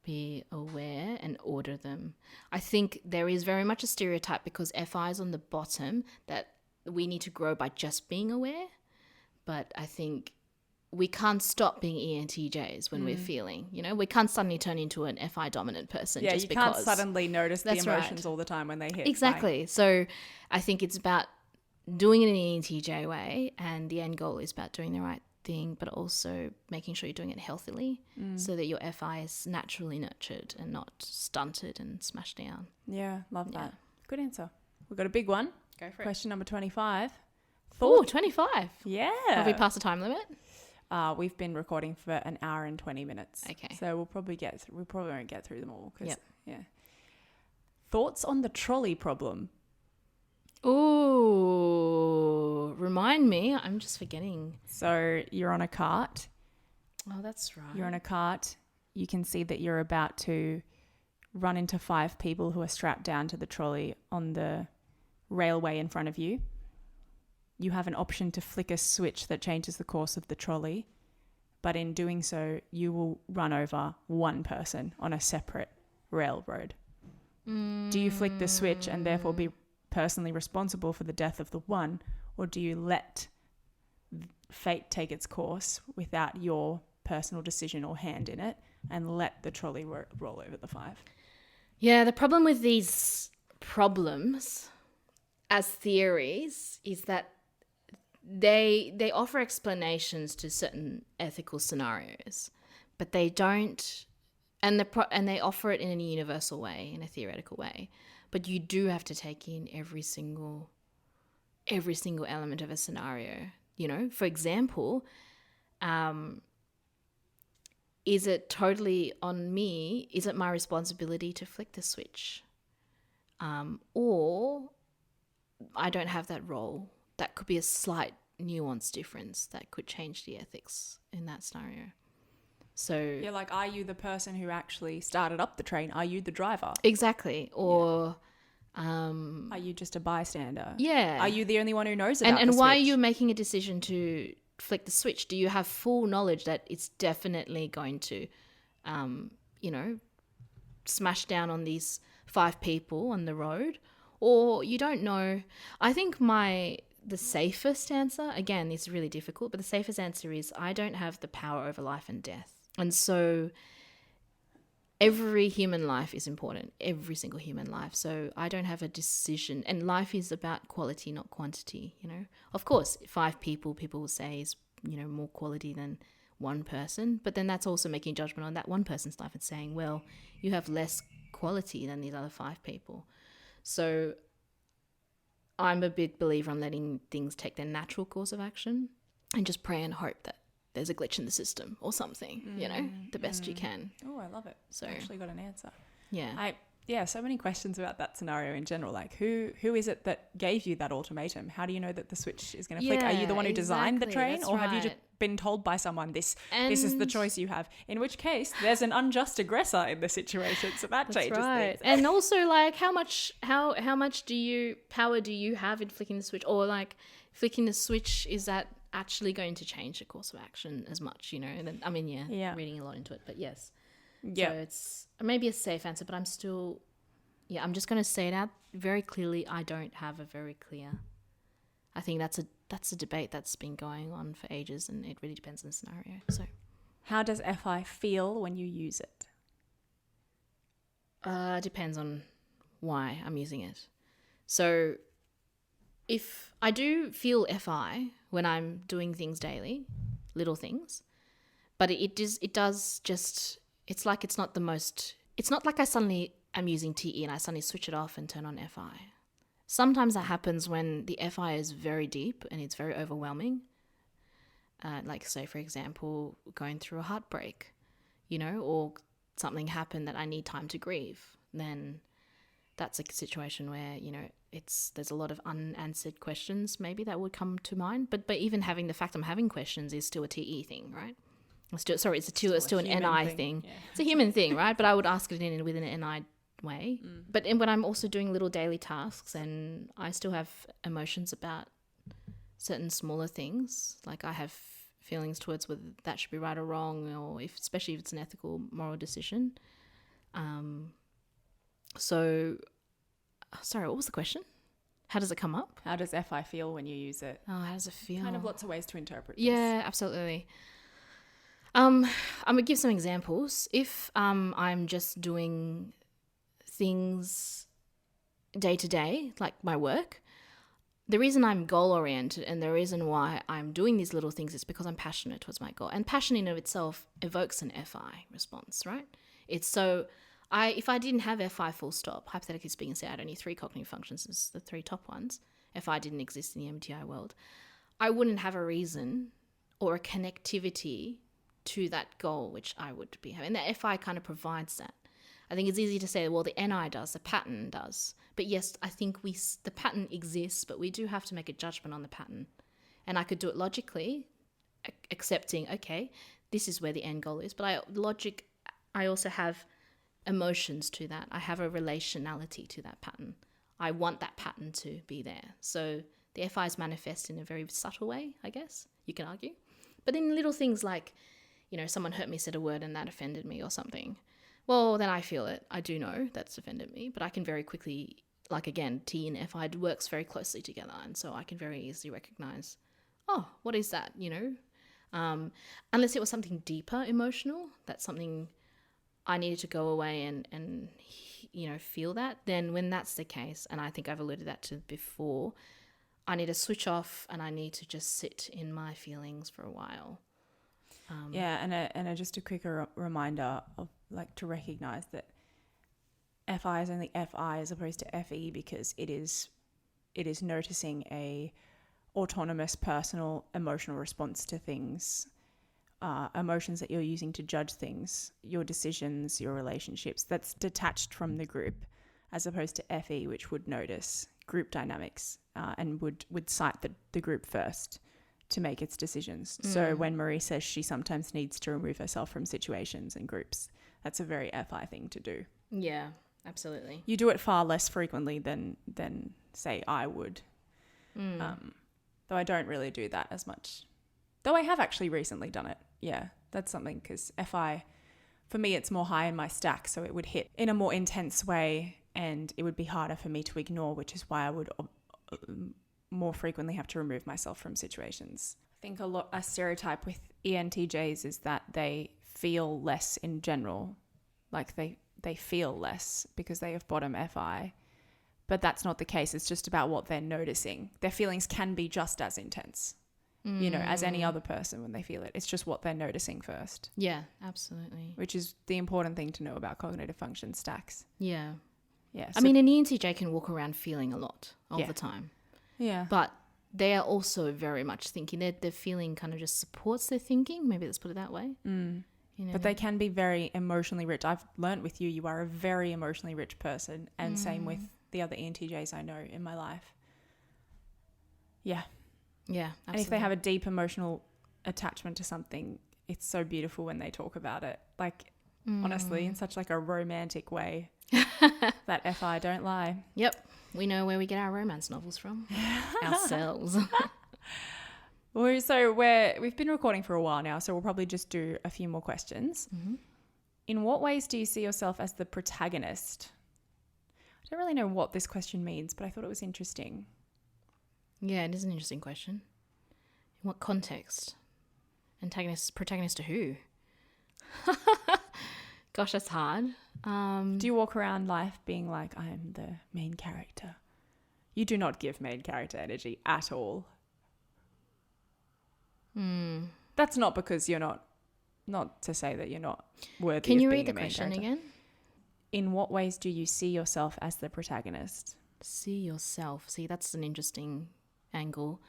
be aware and order them. I think there is very much a stereotype, because FI is on the bottom, that we need to grow by just being aware. But I think we can't stop being ENTJs when we're feeling, we can't suddenly turn into an FI dominant person just because. Can't suddenly notice the That's right. emotions all the time when they hit. Exactly. So I think it's about doing it in an ENTJ way, and the end goal is about doing the right thing, but also making sure you're doing it healthily so that your FI is naturally nurtured and not stunted and smashed down. Yeah, love Yeah. that. Good answer. We've got a big one. Go for Question number 25. Oh, 25. Yeah. Have we passed the time limit? We've been recording for an hour and 20 minutes. Okay. So we probably won't get through them all. Yep. Yeah. Thoughts on the trolley problem? Ooh, remind me. I'm just forgetting. So you're on a cart. Oh, that's right. You're on a cart. You can see that you're about to run into 5 people who are strapped down to the trolley on the railway in front of you. You have an option to flick a switch that changes the course of the trolley, but in doing so, you will run over one person on a separate railroad. Do you flick the switch and therefore be personally responsible for the death of the one, or do you let fate take its course without your personal decision or hand in it and let the trolley roll over the five? Yeah, the problem with these problems as theories is that they offer explanations to certain ethical scenarios, but they don't, and they offer it in a universal way, in a theoretical way. But you do have to take in every single element of a scenario. You know, for example, is it totally on me? Is it my responsibility to flick the switch? Or I don't have that role. That could be a slight nuance difference that could change the ethics in that scenario. So Yeah, like, are you the person who actually started up the train? Are you the driver? exactly. Or Are you just a bystander? yeah. Are you the only one who knows about and the why are switch? you making a decision to flick the switch? Do you have full knowledge that it's definitely going to smash down on these 5 people on the road, or you don't know? I think the safest answer, again, it's really difficult, but the safest answer is I don't have the power over life and death. And so every human life is important, every single human life. So I don't have a decision, and life is about quality, not quantity, you know. Of course, 5 people will say is, more quality than one person, but then that's also making a judgment on that one person's life and saying, well, you have less quality than these other 5 people. So I'm a big believer in letting things take their natural course of action and just pray and hope that there's a glitch in the system or something, the best you can. Oh, I love it. So I actually got an answer. yeah. So many questions about that scenario in general. Like, who is it that gave you that ultimatum? How do you know that the switch is going to flick? Are you the one who designed the exactly, train, that's or have you just right. been told by someone this is the And- choice you have? In which case, there's an unjust aggressor in the situation, so that That's changes right. things. And also, like, how much power do you have in flicking the switch? Or like flicking the switch, is that actually going to change the course of action as much, And then, reading a lot into it, but yes. Yeah. So it's maybe a safe answer, but I'm still, I'm just going to say it out very clearly. I don't have a very clear. I think that's a debate that's been going on for ages, and it really depends on the scenario. So, How does FI feel when you use it? depends on why I'm using it. So, if I do feel FI when I'm doing things daily, little things, but it does just, it's like it's not like I suddenly am using TE and I suddenly switch it off and turn on FI. Sometimes that happens when the FI is very deep and it's very overwhelming. Like, say, for example, going through a heartbreak, or something happened that I need time to grieve. Then that's a situation where, there's a lot of unanswered questions maybe that would come to mind. But even having the fact I'm having questions is still a TE thing, right? It's still an human NI thing. thing. Yeah. It's a human thing, right? But I would ask it with an NI way. But when I'm also doing little daily tasks, and I still have emotions about certain smaller things, like I have feelings towards whether that should be right or wrong, or especially if it's an ethical, moral decision. So, sorry, what was the question? How does it come up? How does FI feel when you use it? Oh, how does it feel? Kind of lots of ways to interpret this. Yeah, absolutely. I'm gonna give some examples. If I'm just doing things day to day, like my work, the reason I'm goal oriented and the reason why I'm doing these little things is because I'm passionate towards my goal. And passion in of itself evokes an FI response, right? It's so if I didn't have FI full stop, hypothetically speaking, say I had only 3 cognitive functions, as the 3 top ones, FI didn't exist in the MBTI world, I wouldn't have a reason or a connectivity to that goal, which I would be having. And the FI kind of provides that. I think it's easy to say, well, the NI does, the pattern does. But yes, I think the pattern exists, but we do have to make a judgment on the pattern. And I could do it logically, accepting, okay, this is where the end goal is. But I also have emotions to that. I have a relationality to that pattern. I want that pattern to be there. So the FIs manifest in a very subtle way, I guess, you can argue. But in little things like, someone hurt me, said a word and that offended me or something. Well, then I feel it. I do know that's offended me, but I can very quickly, like again, T and FI works very closely together. And so I can very easily recognize, oh, what is that, unless it was something deeper emotional, that's something I needed to go away and feel that, then when that's the case, and I think I've alluded that to before, I need to switch off and I need to just sit in my feelings for a while. And just a quick reminder of to recognize that FI is only FI as opposed to FE because it is noticing a autonomous, personal, emotional response to things, emotions that you're using to judge things, your decisions, your relationships, that's detached from the group, as opposed to FE, which would notice group dynamics and would cite the group first to make its decisions. So when Marie says she sometimes needs to remove herself from situations and groups, that's a very FI thing to do. Yeah, absolutely. You do it far less frequently than say I would. Though I don't really do that as much. Though I have actually recently done it. Yeah, that's something, because FI, for me, it's more high in my stack, so it would hit in a more intense way and it would be harder for me to ignore, which is why I would more frequently have to remove myself from situations. I think a stereotype with ENTJs is that they feel less in general, like they feel less because they have bottom FI. But that's not the case. It's just about what they're noticing. Their feelings can be just as intense, as any other person when they feel it. It's just what they're noticing first. Yeah, absolutely. Which is the important thing to know about cognitive function stacks. Yeah. Yeah. I mean, an ENTJ can walk around feeling a lot all the time. Yeah. But they are also very much thinking. Their feeling kind of just supports their thinking. Maybe let's put it that way. But they can be very emotionally rich. I've learnt with you, you are a very emotionally rich person. And same with the other ENTJs I know in my life. Yeah. Yeah, absolutely. And if they have a deep emotional attachment to something, it's so beautiful when they talk about it. Honestly, in such a romantic way. That FI don't lie. Yep. We know where we get our romance novels from. Ourselves. So we've been recording for a while now, so we'll probably just do a few more questions. In what ways do you see yourself as the protagonist? I don't really know what this question means, but I thought it was interesting. Yeah, it is an interesting question. In what context? Protagonist to who? Gosh, that's hard. Do you walk around life being like, I am the main character? You do not give main character energy at all. That's not because you're not to say that you're not worthy of being a main character. Can you read the question again? In what ways do you see yourself as the protagonist? See yourself. See, that's an interesting angle.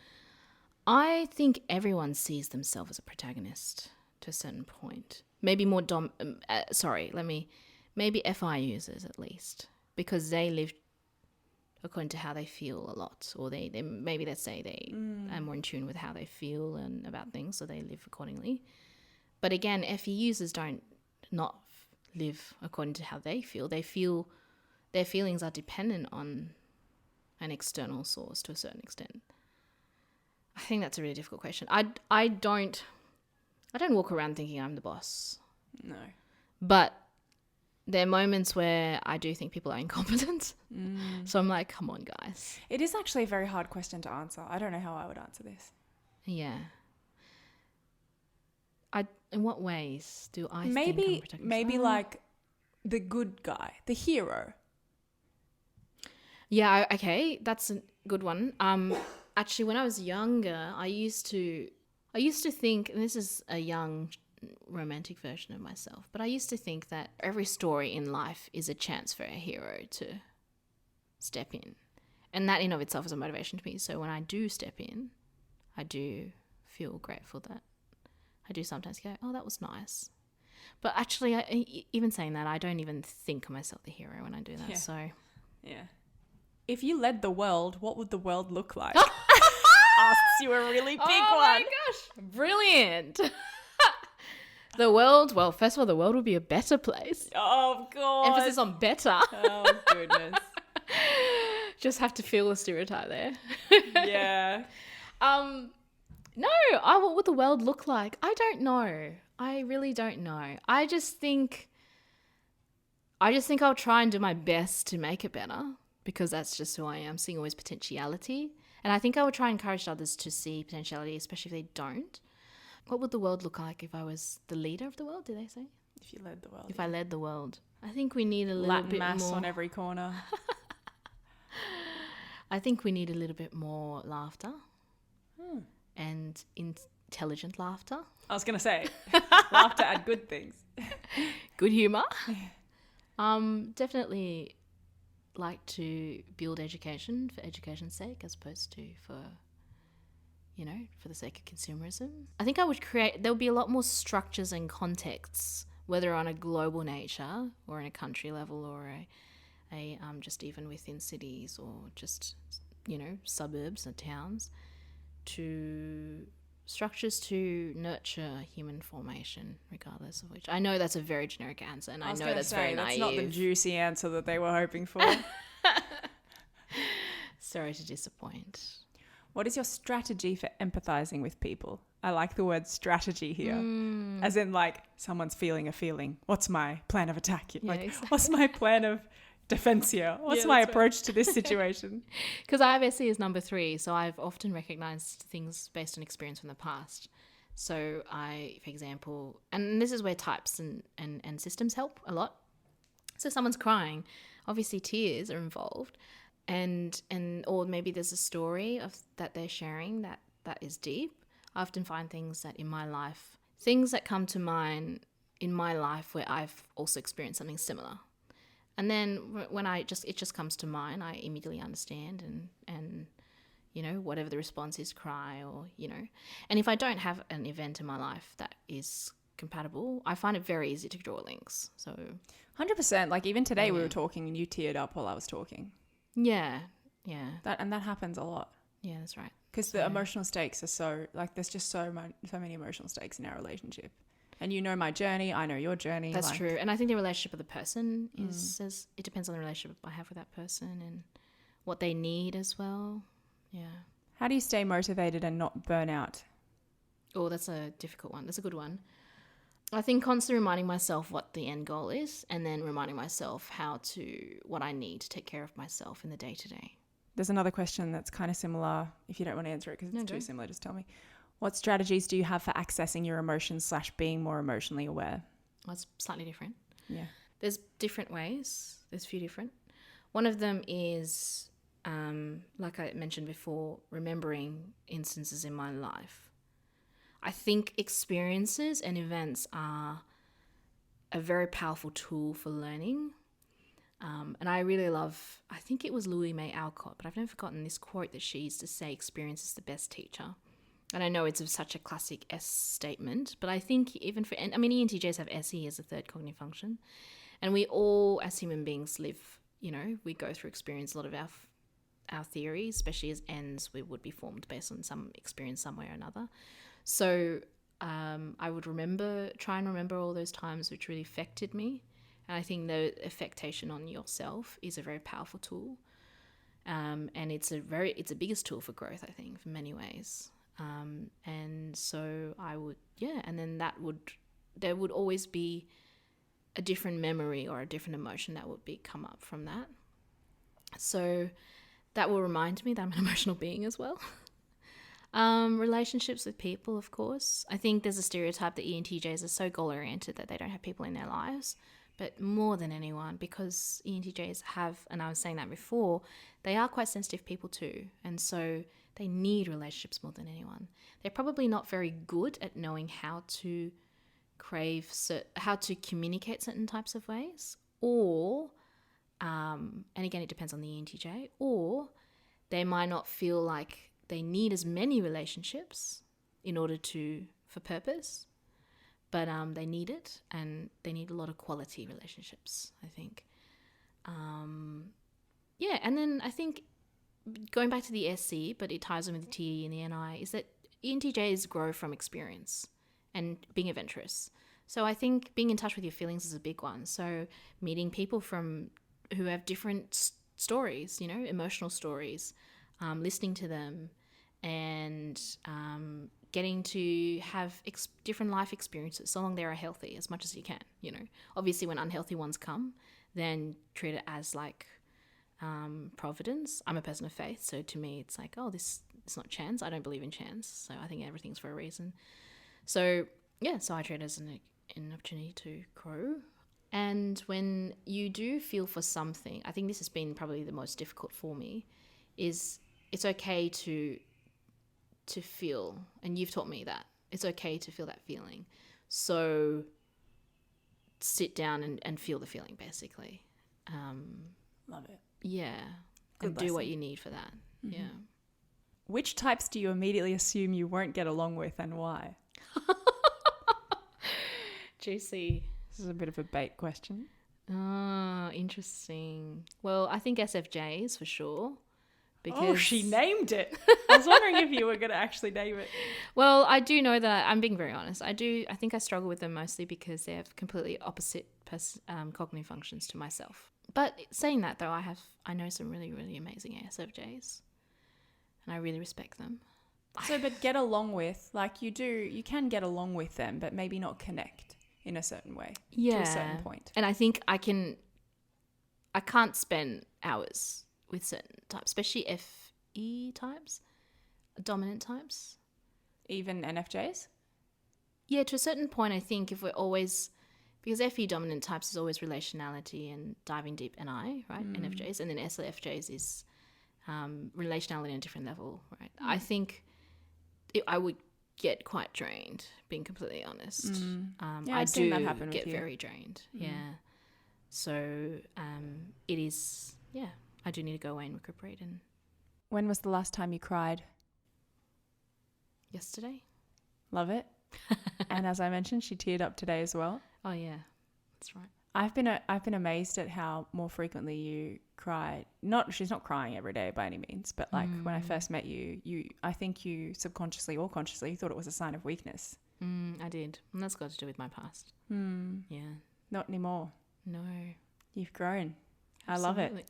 I think everyone sees themselves as a protagonist to a certain point. Maybe more maybe FI users at least, because they live according to how they feel a lot, or they maybe let's say they are more in tune with how they feel and about things, so they live accordingly. But again, FE users don't not live according to how they feel. They feel their feelings are dependent on an external source to a certain extent. I think that's a really difficult question. I don't walk around thinking I'm the boss. No. But there are moments where I do think people are incompetent. So I'm like, come on, guys. It is actually a very hard question to answer. I don't know how I would answer this. Yeah. In what ways do I think I'm protagonist? Maybe like the good guy, the hero. Yeah, okay. That's a good one. Actually, when I was younger, I used to think, and this is a young romantic version of myself, but I used to think that every story in life is a chance for a hero to step in. And that in of itself is a motivation to me. So when I do step in, I do feel grateful that I do sometimes go, oh, that was nice. But actually, even saying that, I don't even think of myself the hero when I do that. Yeah. So, yeah. If you led the world, what would the world look like? Asks you a really big one. Oh my gosh, brilliant. The world, well, first of all, the world would be a better place. Oh, God. Emphasis on better. Oh, goodness. Just have to feel the stereotype there. Yeah. No, what would the world look like? I don't know. I really don't know. I just think I'll try and do my best to make it better because that's just who I am, seeing always potentiality. And I think I would try and encourage others to see potentiality, especially if they don't. What would the world look like if I was the leader of the world, did they say? If you led the world. If I led the world. I think we need a little Latin bit mass more. on every corner. I think we need a little bit more laughter and intelligent laughter. I was going to say, laughter at good things. Good humour. Definitely like to build education for education's sake as opposed to for the sake of consumerism. I think I would there would be a lot more structures and contexts, whether on a global nature or in a country level or just even within cities or just, suburbs and towns, to structures to nurture human formation, regardless of which. I know that's a very generic answer, and I know that's very naive. That's not the juicy answer that they were hoping for. Sorry to disappoint. What is your strategy for empathizing with people? I like the word strategy here. As in, like, someone's feeling a feeling. What's my plan of attack here? Exactly. What's my plan of defense here? What's my approach to this situation? Because I have SE as number 3, so I've often recognized things based on experience from the past. So I, for example, and this is where types and systems help a lot. So someone's crying, obviously tears are involved, and or maybe there's a story that they're sharing that is deep. I often find things that come to mind in my life where I've also experienced something similar. And then when it just comes to mind, I immediately understand and whatever the response is, cry or, And if I don't have an event in my life that is compatible, I find it very easy to draw links. So 100%. Like even today we were talking and you teared up while I was talking. Yeah. That happens a lot. Yeah, that's right. Because the emotional stakes are so, like, there's just so many emotional stakes in our relationship. And you know my journey, I know your journey. That's true. And I think the relationship with the person it depends on the relationship I have with that person and what they need as well. Yeah. How do you stay motivated and not burn out? Oh, that's a difficult one. That's a good one. I think constantly reminding myself what the end goal is and then reminding myself what I need to take care of myself in the day-to-day. There's another question that's kind of similar. If you don't want to answer it because it's too similar, just tell me. What strategies do you have for accessing your emotions / being more emotionally aware? Well, it's slightly different. Yeah. There's different ways. There's a few different. One of them is, like I mentioned before, remembering instances in my life. I think experiences and events are a very powerful tool for learning. And I really love, I think it was Louis May Alcott, but I've never forgotten this quote that she used to say, experience is the best teacher. And I know it's such a classic S statement, but I think ENTJs have SE as a third cognitive function. And we all, as human beings, live, we go through experience. A lot of our theories, especially as Ns, we would be formed based on some experience some way or another. So I would try and remember all those times which really affected me. And I think the affectation on yourself is a very powerful tool. And it's a biggest tool for growth, I think, in many ways. And so I would, and then there would always be a different memory or a different emotion that would come up from that. So that will remind me that I'm an emotional being as well. Relationships with people, of course. I think there's a stereotype that ENTJs are so goal-oriented that they don't have people in their lives. But more than anyone, because ENTJs have, and I was saying that before, they are quite sensitive people too. And so they need relationships more than anyone. They're probably not very good at knowing how to communicate certain types of ways, or, and again, it depends on the ENTJ, or they might not feel like they need as many relationships in order for purpose, but they need it, and they need a lot of quality relationships, I think. And then I think going back to the SC, but it ties in with the TE and the NI, is that ENTJs grow from experience and being adventurous. So I think being in touch with your feelings is a big one. So meeting people who have different stories, emotional stories, listening to them and getting to have different life experiences so long they are healthy as much as you can, you know. Obviously, when unhealthy ones come, then treat it as like providence. I'm a person of faith, so to me it's like, oh, this is not chance. I don't believe in chance, so I think everything's for a reason. So yeah, so I treat it as an opportunity to grow. And when you do feel for something, I think this has been probably the most difficult for me, is it's okay to feel, and you've taught me that it's okay to feel that feeling. So sit down and feel the feeling, basically. Love it. Yeah. Good and lesson. do what you need for that. Mm-hmm. Yeah. Which types do you immediately assume you won't get along with, and why? Juicy. This is a bit of a bait question. Oh, interesting. Well, I think SFJs for sure. Oh, she named it. I was wondering if you were going to actually name it. Well, I do know that, I'm being very honest. I think I struggle with them mostly because they have completely opposite cognitive functions to myself. But saying that though, I know some really, really amazing SFJs, and I really respect them. So, but get along with, like you can get along with them, but maybe not connect in a certain way to a certain point. And I think I can't spend hours with certain types, especially FE types, dominant types. Even NFJs? Yeah, to a certain point, I think if we're always, because FE dominant types is always relationality and diving deep NI, right? NFJs, and then SFJs is relationality on a different level, right? I think I would get quite drained, being completely honest. Yeah, I I've seen do that happen get with you. very drained. Yeah. So it is, yeah, I do need to go away and recuperate. And When was the last time you cried? yesterday. Love it. And as I mentioned, she teared up today as well. Oh yeah, that's right. I've been amazed at how more frequently you cry. She's not crying every day by any means, but like when I first met you, I think you subconsciously or consciously thought it was a sign of weakness. I did, and that's got to do with my past. Yeah. Not anymore. No. You've grown. I love it. Absolutely.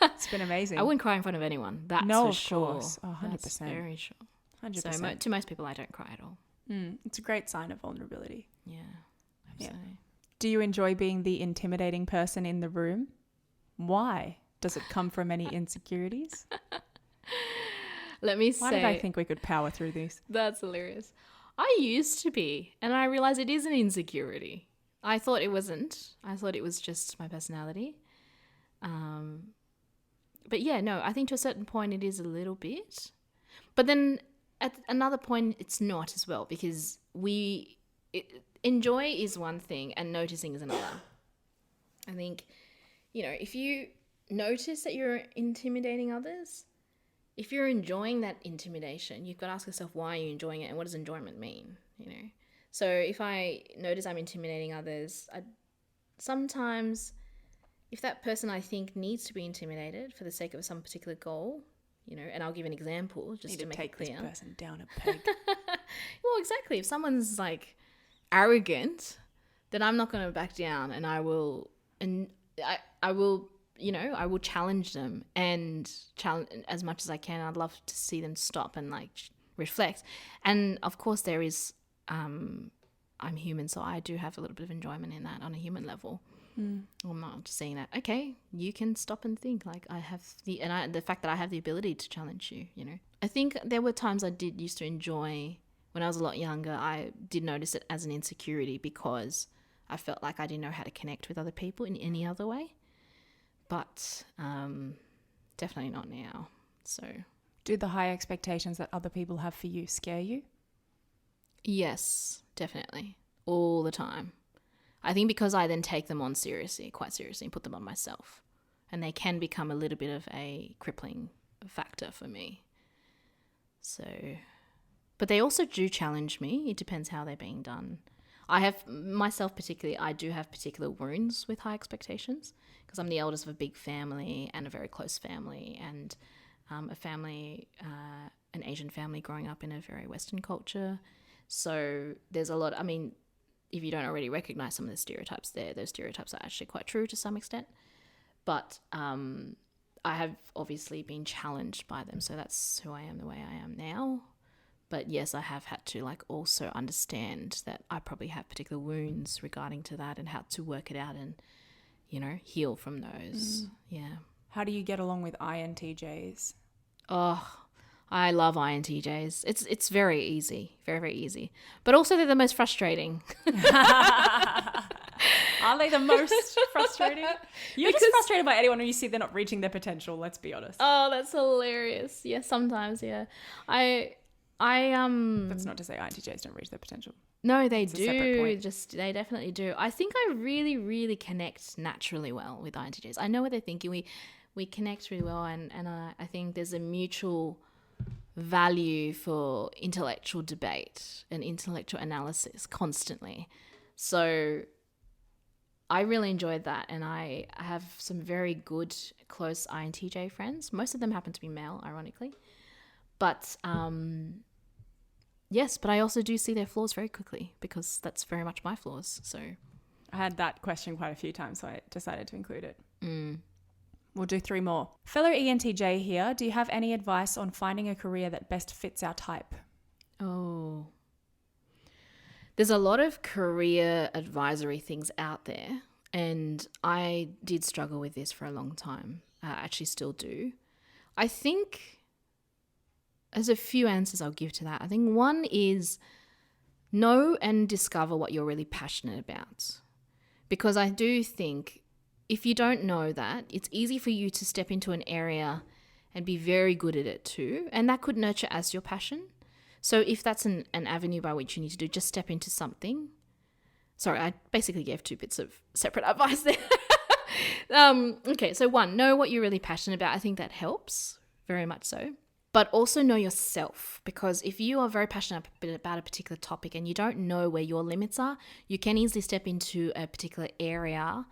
It's been amazing. I wouldn't cry in front of anyone. That's No, for of sure. course. Oh, 100%. That's very sure. 100%. So to most people, I don't cry at all. It's a great sign of vulnerability. Yeah, Yeah. absolutely. Do you enjoy being the intimidating person in the room? Why? Does it come from any insecurities? Let me Why say, did I think we could power through these? that's hilarious. I used to be, and I realized it is an insecurity. I thought it wasn't. I thought it was just my personality. But yeah, no, I think to a certain point it is a little bit. But then at another point it's not as well, because enjoy is one thing and noticing is another. I think, if you notice that you're intimidating others, if you're enjoying that intimidation, you've got to ask yourself, why are you enjoying it and what does enjoyment mean? So if I notice I'm intimidating others, sometimes if that person I think needs to be intimidated for the sake of some particular goal, and I'll give an example just to make it clear. Take this person down a peg. Well, exactly. If someone's like arrogant, then I'm not going to back down, and I will challenge them and challenge as much as I can. I'd love to see them stop and reflect. And of course there is, I'm human, so I do have a little bit of enjoyment in that on a human level. I'm not just saying that, okay, you can stop and think, I have the fact that I have the ability to challenge you, I think there were times I did used to enjoy, when I was a lot younger, I did notice it as an insecurity because I felt like I didn't know how to connect with other people in any other way. But definitely not now. So, do the high expectations that other people have for you scare you? Yes, definitely. All the time. I think because I then take them on quite seriously, and put them on myself. And they can become a little bit of a crippling factor for me. So, but they also do challenge me. It depends how they're being done. I have, myself particularly, I do have particular wounds with high expectations because I'm the eldest of a big family and a very close family, and a family, an Asian family growing up in a very Western culture. So there's a lot, if you don't already recognize some of the stereotypes there, those stereotypes are actually quite true to some extent. But I have obviously been challenged by them. So that's who I am the way I am now. But yes, I have had to like also understand that I probably have particular wounds regarding to that and how to work it out and, you know, heal from those. Yeah. How do you get along with INTJs? Oh, I love INTJs. It's very easy, very, very easy. But also they're the most frustrating. Are they the most frustrating? You're just frustrated by anyone when you see they're not reaching their potential, let's be honest. Oh, that's hilarious. Yeah, sometimes, yeah. That's not to say INTJs don't reach their potential. No, they a separate do. point. They definitely do. I think I really, really connect naturally well with INTJs. I know what they're thinking. We connect really well, and I think there's a mutual value for intellectual debate and intellectual analysis constantly. So I really enjoyed that, and I have some very good, close INTJ friends. Most of them happen to be male, ironically. But yes, but I also do see their flaws very quickly because that's very much my flaws. So I had that question quite a few times, so I decided to include it. We'll do 3 more. Fellow ENTJ here, do you have any advice on finding a career that best fits our type? Oh. There's a lot of career advisory things out there, and I did struggle with this for a long time. I actually still do. I think there's a few answers I'll give to that. I think one is know and discover what you're really passionate about. Because I do think if you don't know that, it's easy for you to step into an area and be very good at it too. And that could nurture as your passion. So if that's an avenue by which you need to do, just step into something. Sorry, I basically gave 2 bits of separate advice there. Okay, so 1, know what you're really passionate about. I think that helps, very much so. But also know yourself, because if you are very passionate about a particular topic and you don't know where your limits are, you can easily step into a particular area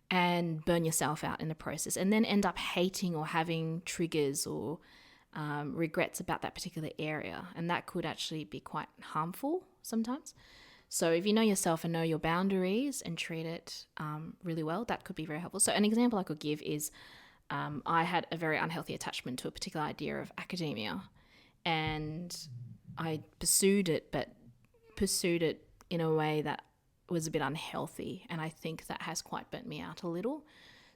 and burn yourself out in the process and then end up hating or having triggers or regrets about that particular area. And that could actually be quite harmful sometimes. So if you know yourself and know your boundaries and treat it really well, that could be very helpful. So an example I could give is I had a very unhealthy attachment to a particular idea of academia, and I pursued it, but pursued it in a way that was a bit unhealthy, and I think that has quite burnt me out a little.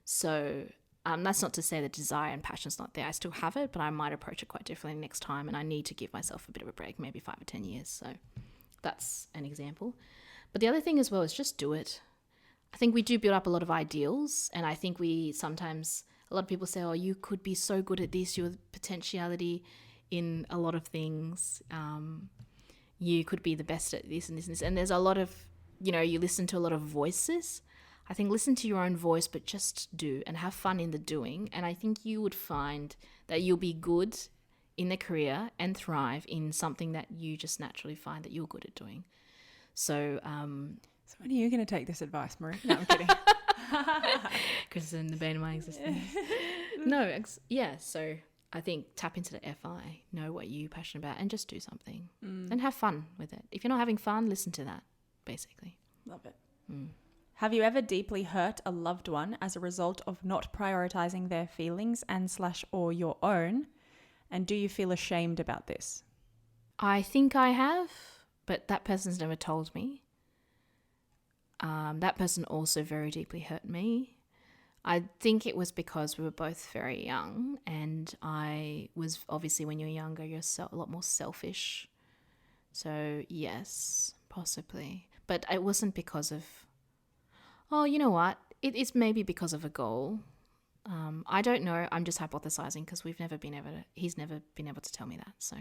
So that's not to say that desire and passion's not there. I still have it, but I might approach it quite differently next time, and I need to give myself a bit of a break, maybe 5 or 10 years. So that's an example. But the other thing as well is just do it. I think we do build up a lot of ideals, and I think we sometimes, a lot of people say, oh, you could be so good at this, your potentiality in a lot of things. You could be the best at this and this and this. And there's a lot of, you listen to a lot of voices. I think listen to your own voice, but just do and have fun in the doing. And I think you would find that you'll be good in the career and thrive in something that you just naturally find that you're good at doing. So when are you going to take this advice, Marie? No, I'm kidding. Because it's in the bane of my existence. So I think tap into the FI, know what you're passionate about, and just do something and have fun with it. If you're not having fun, listen to that, basically. Love it. Have you ever deeply hurt a loved one as a result of not prioritizing their feelings or your own? And do you feel ashamed about this? I think I have, but that person's never told me. That person also very deeply hurt me. I think it was because we were both very young, and I was, obviously when you're younger, you're a lot more selfish. So yes, possibly. But it wasn't because of, you know what? It's maybe because of a goal. I don't know. I'm just hypothesizing because he's never been able to tell me that. So.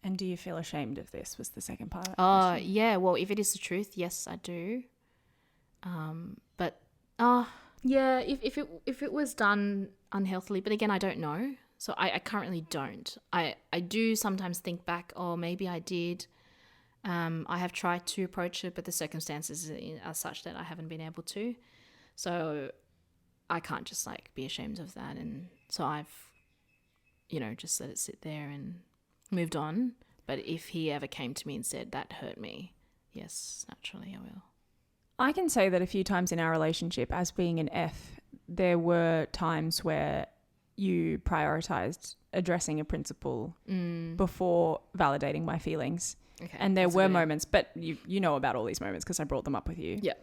And do you feel ashamed of this? Was the second part. Yeah. Well, if it is the truth, yes, I do. If it was done unhealthily, but again, I don't know. So I currently don't. I do sometimes think back, maybe I did. I have tried to approach it, but the circumstances are such that I haven't been able to. So I can't just be ashamed of that. And so I've, just let it sit there and moved on. But if he ever came to me and said that hurt me, yes, naturally I will. I can say that a few times in our relationship, as being an F, there were times where you prioritized addressing a principle before validating my feelings. Okay. And there that's a were good- moments, but you know about all these moments because I brought them up with you. Yeah.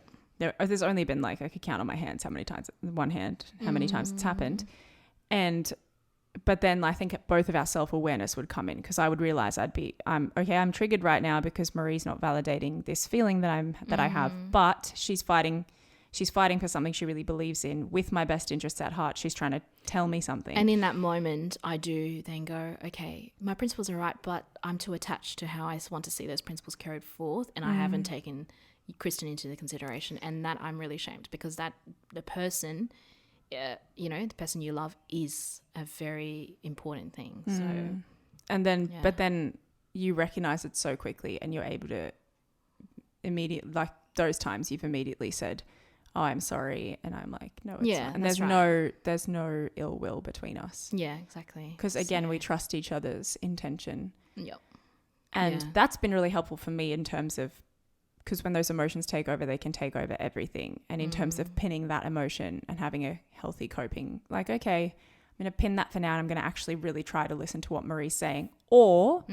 There's only been like, I could count on my hands how many times it's happened. But then I think both of our self-awareness would come in, because I would realize I'm triggered right now because Marie's not validating this feeling that I have, but she's fighting for something she really believes in with my best interests at heart. She's trying to tell me something. And in that moment, I do then go, okay, my principles are right, but I'm too attached to how I want to see those principles carried forth, and I haven't taken Kristen into the consideration, and that I'm really ashamed, because that the person, the person you love is a very important thing. So, and then, but then you recognize it so quickly, and you're able to immediately, like those times you've immediately said, oh, I'm sorry. And I'm like, no, it's not. And there's no ill will between us. Yeah, exactly. Because again, we trust each other's intention. Yep. And that's been really helpful for me in terms of, because when those emotions take over, they can take over everything. And in terms of pinning that emotion and having a healthy coping, like, okay, I'm going to pin that for now, and I'm going to actually really try to listen to what Marie's saying, or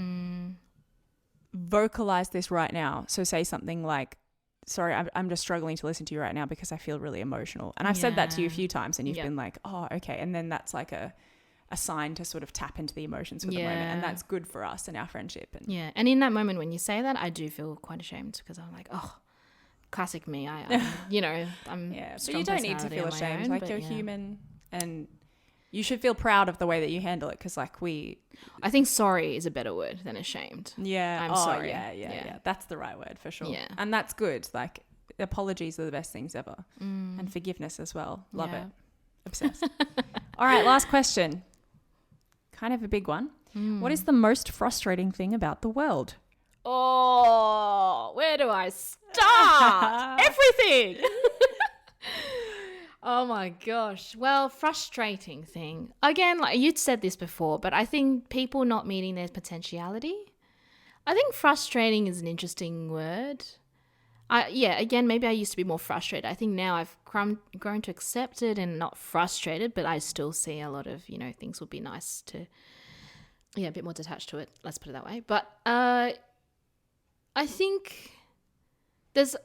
vocalize this right now. So say something like, sorry, I'm just struggling to listen to you right now because I feel really emotional. And I've said that to you a few times, and you've been like, oh, okay. And then that's like a sign to sort of tap into the emotions for the moment. And that's good for us and our friendship. And And in that moment when you say that, I do feel quite ashamed, because I'm like, oh, classic me. I'm but you don't need to feel ashamed. Like, you're human, and you should feel proud of the way that you handle it, because like I think sorry is a better word than ashamed. I'm sorry. Yeah. That's the right word for sure. Yeah. And that's good. Like, apologies are the best things ever. And forgiveness as well. Love it. Obsessed. All right, last question. Kind of a big one. What is the most frustrating thing about the world? Oh, where do I start? Everything. Oh my gosh. Well, frustrating thing. Again, like you'd said this before, but I think people not meeting their potentiality. I think frustrating is an interesting word. Again, maybe I used to be more frustrated. I think now I've grown to accept it and not frustrated, but I still see a lot of, things would be nice to, a bit more detached to it. Let's put it that way. But I think there's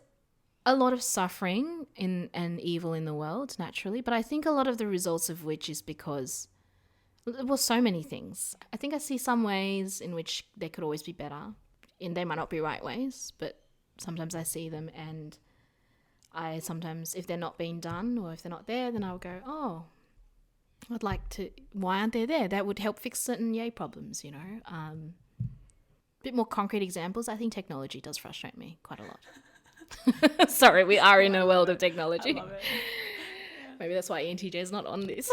a lot of suffering and evil in the world, naturally, but I think a lot of the results of which is because, well, so many things. I think I see some ways in which they could always be better, and they might not be right ways, but sometimes I see them, and I sometimes, if they're not being done or if they're not there, then I'll go, oh, I'd like to, why aren't they there? That would help fix certain problems, A bit more concrete examples. I think technology does frustrate me quite a lot. Sorry, we are in a world of technology. I love it. Maybe that's why ENTJ is not on this.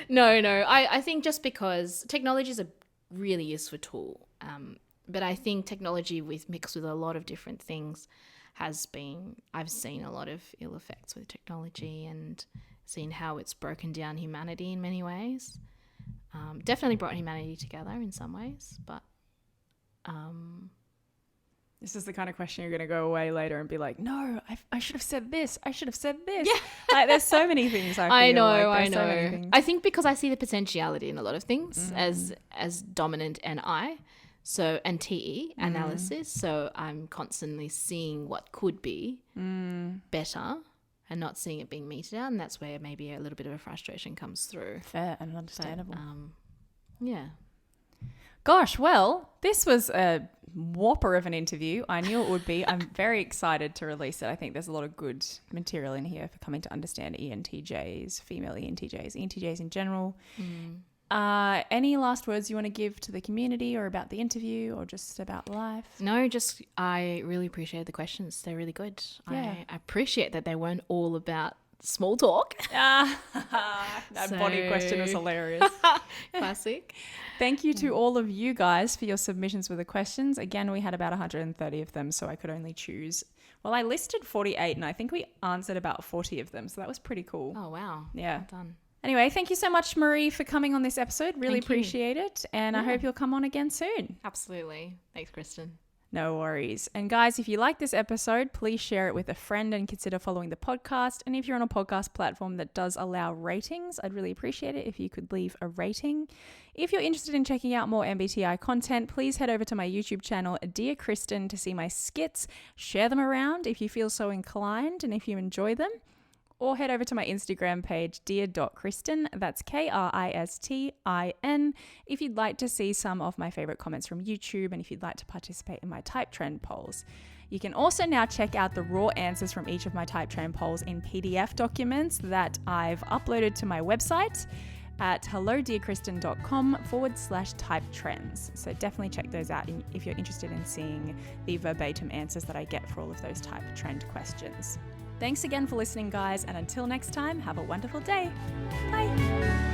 No. I think just because technology is a really useful tool, but I think technology mixed with a lot of different things I've seen a lot of ill effects with technology, and seen how it's broken down humanity in many ways. Definitely brought humanity together in some ways, but this is the kind of question you're going to go away later and be like, no, I should have said this. I should have said this. Yeah. Like, there's so many things I know. So many things. I think because I see the potentiality in a lot of things as dominant NI, and TE analysis. So I'm constantly seeing what could be better and not seeing it being meted out. And that's where maybe a little bit of a frustration comes through. Fair and understandable. Yeah. Gosh, well, this was a whopper of an interview. I knew it would be. I'm very excited to release it. I think there's a lot of good material in here for coming to understand ENTJs, female ENTJs, ENTJs in general. Any last words you want to give to the community, or about the interview, or just about life? No, just I really appreciate the questions. They're really good. Yeah. I appreciate that they weren't all about small talk. That body question was hilarious. Classic. Thank you to all of you guys for your submissions with the questions. Again, we had about 130 of them, so I could only choose. Well, I listed 48, and I think we answered about 40 of them, so that was pretty cool. Oh, wow. Yeah. Well done. Anyway, thank you so much, Marie, for coming on this episode. Really appreciate it, and I hope you'll come on again soon. Absolutely. Thanks, Kristen. No worries. And guys, if you like this episode, please share it with a friend and consider following the podcast. And if you're on a podcast platform that does allow ratings, I'd really appreciate it if you could leave a rating. If you're interested in checking out more MBTI content, please head over to my YouTube channel, Dear Kristen, to see my skits. Share them around if you feel so inclined and if you enjoy them. Or head over to my Instagram page, dear.kristen, that's Kristin, if you'd like to see some of my favorite comments from YouTube and if you'd like to participate in my Type Trend polls. You can also now check out the raw answers from each of my Type Trend polls in PDF documents that I've uploaded to my website at hellodearkristen.com/type trends. So definitely check those out if you're interested in seeing the verbatim answers that I get for all of those type trend questions. Thanks again for listening, guys, and until next time, have a wonderful day. Bye.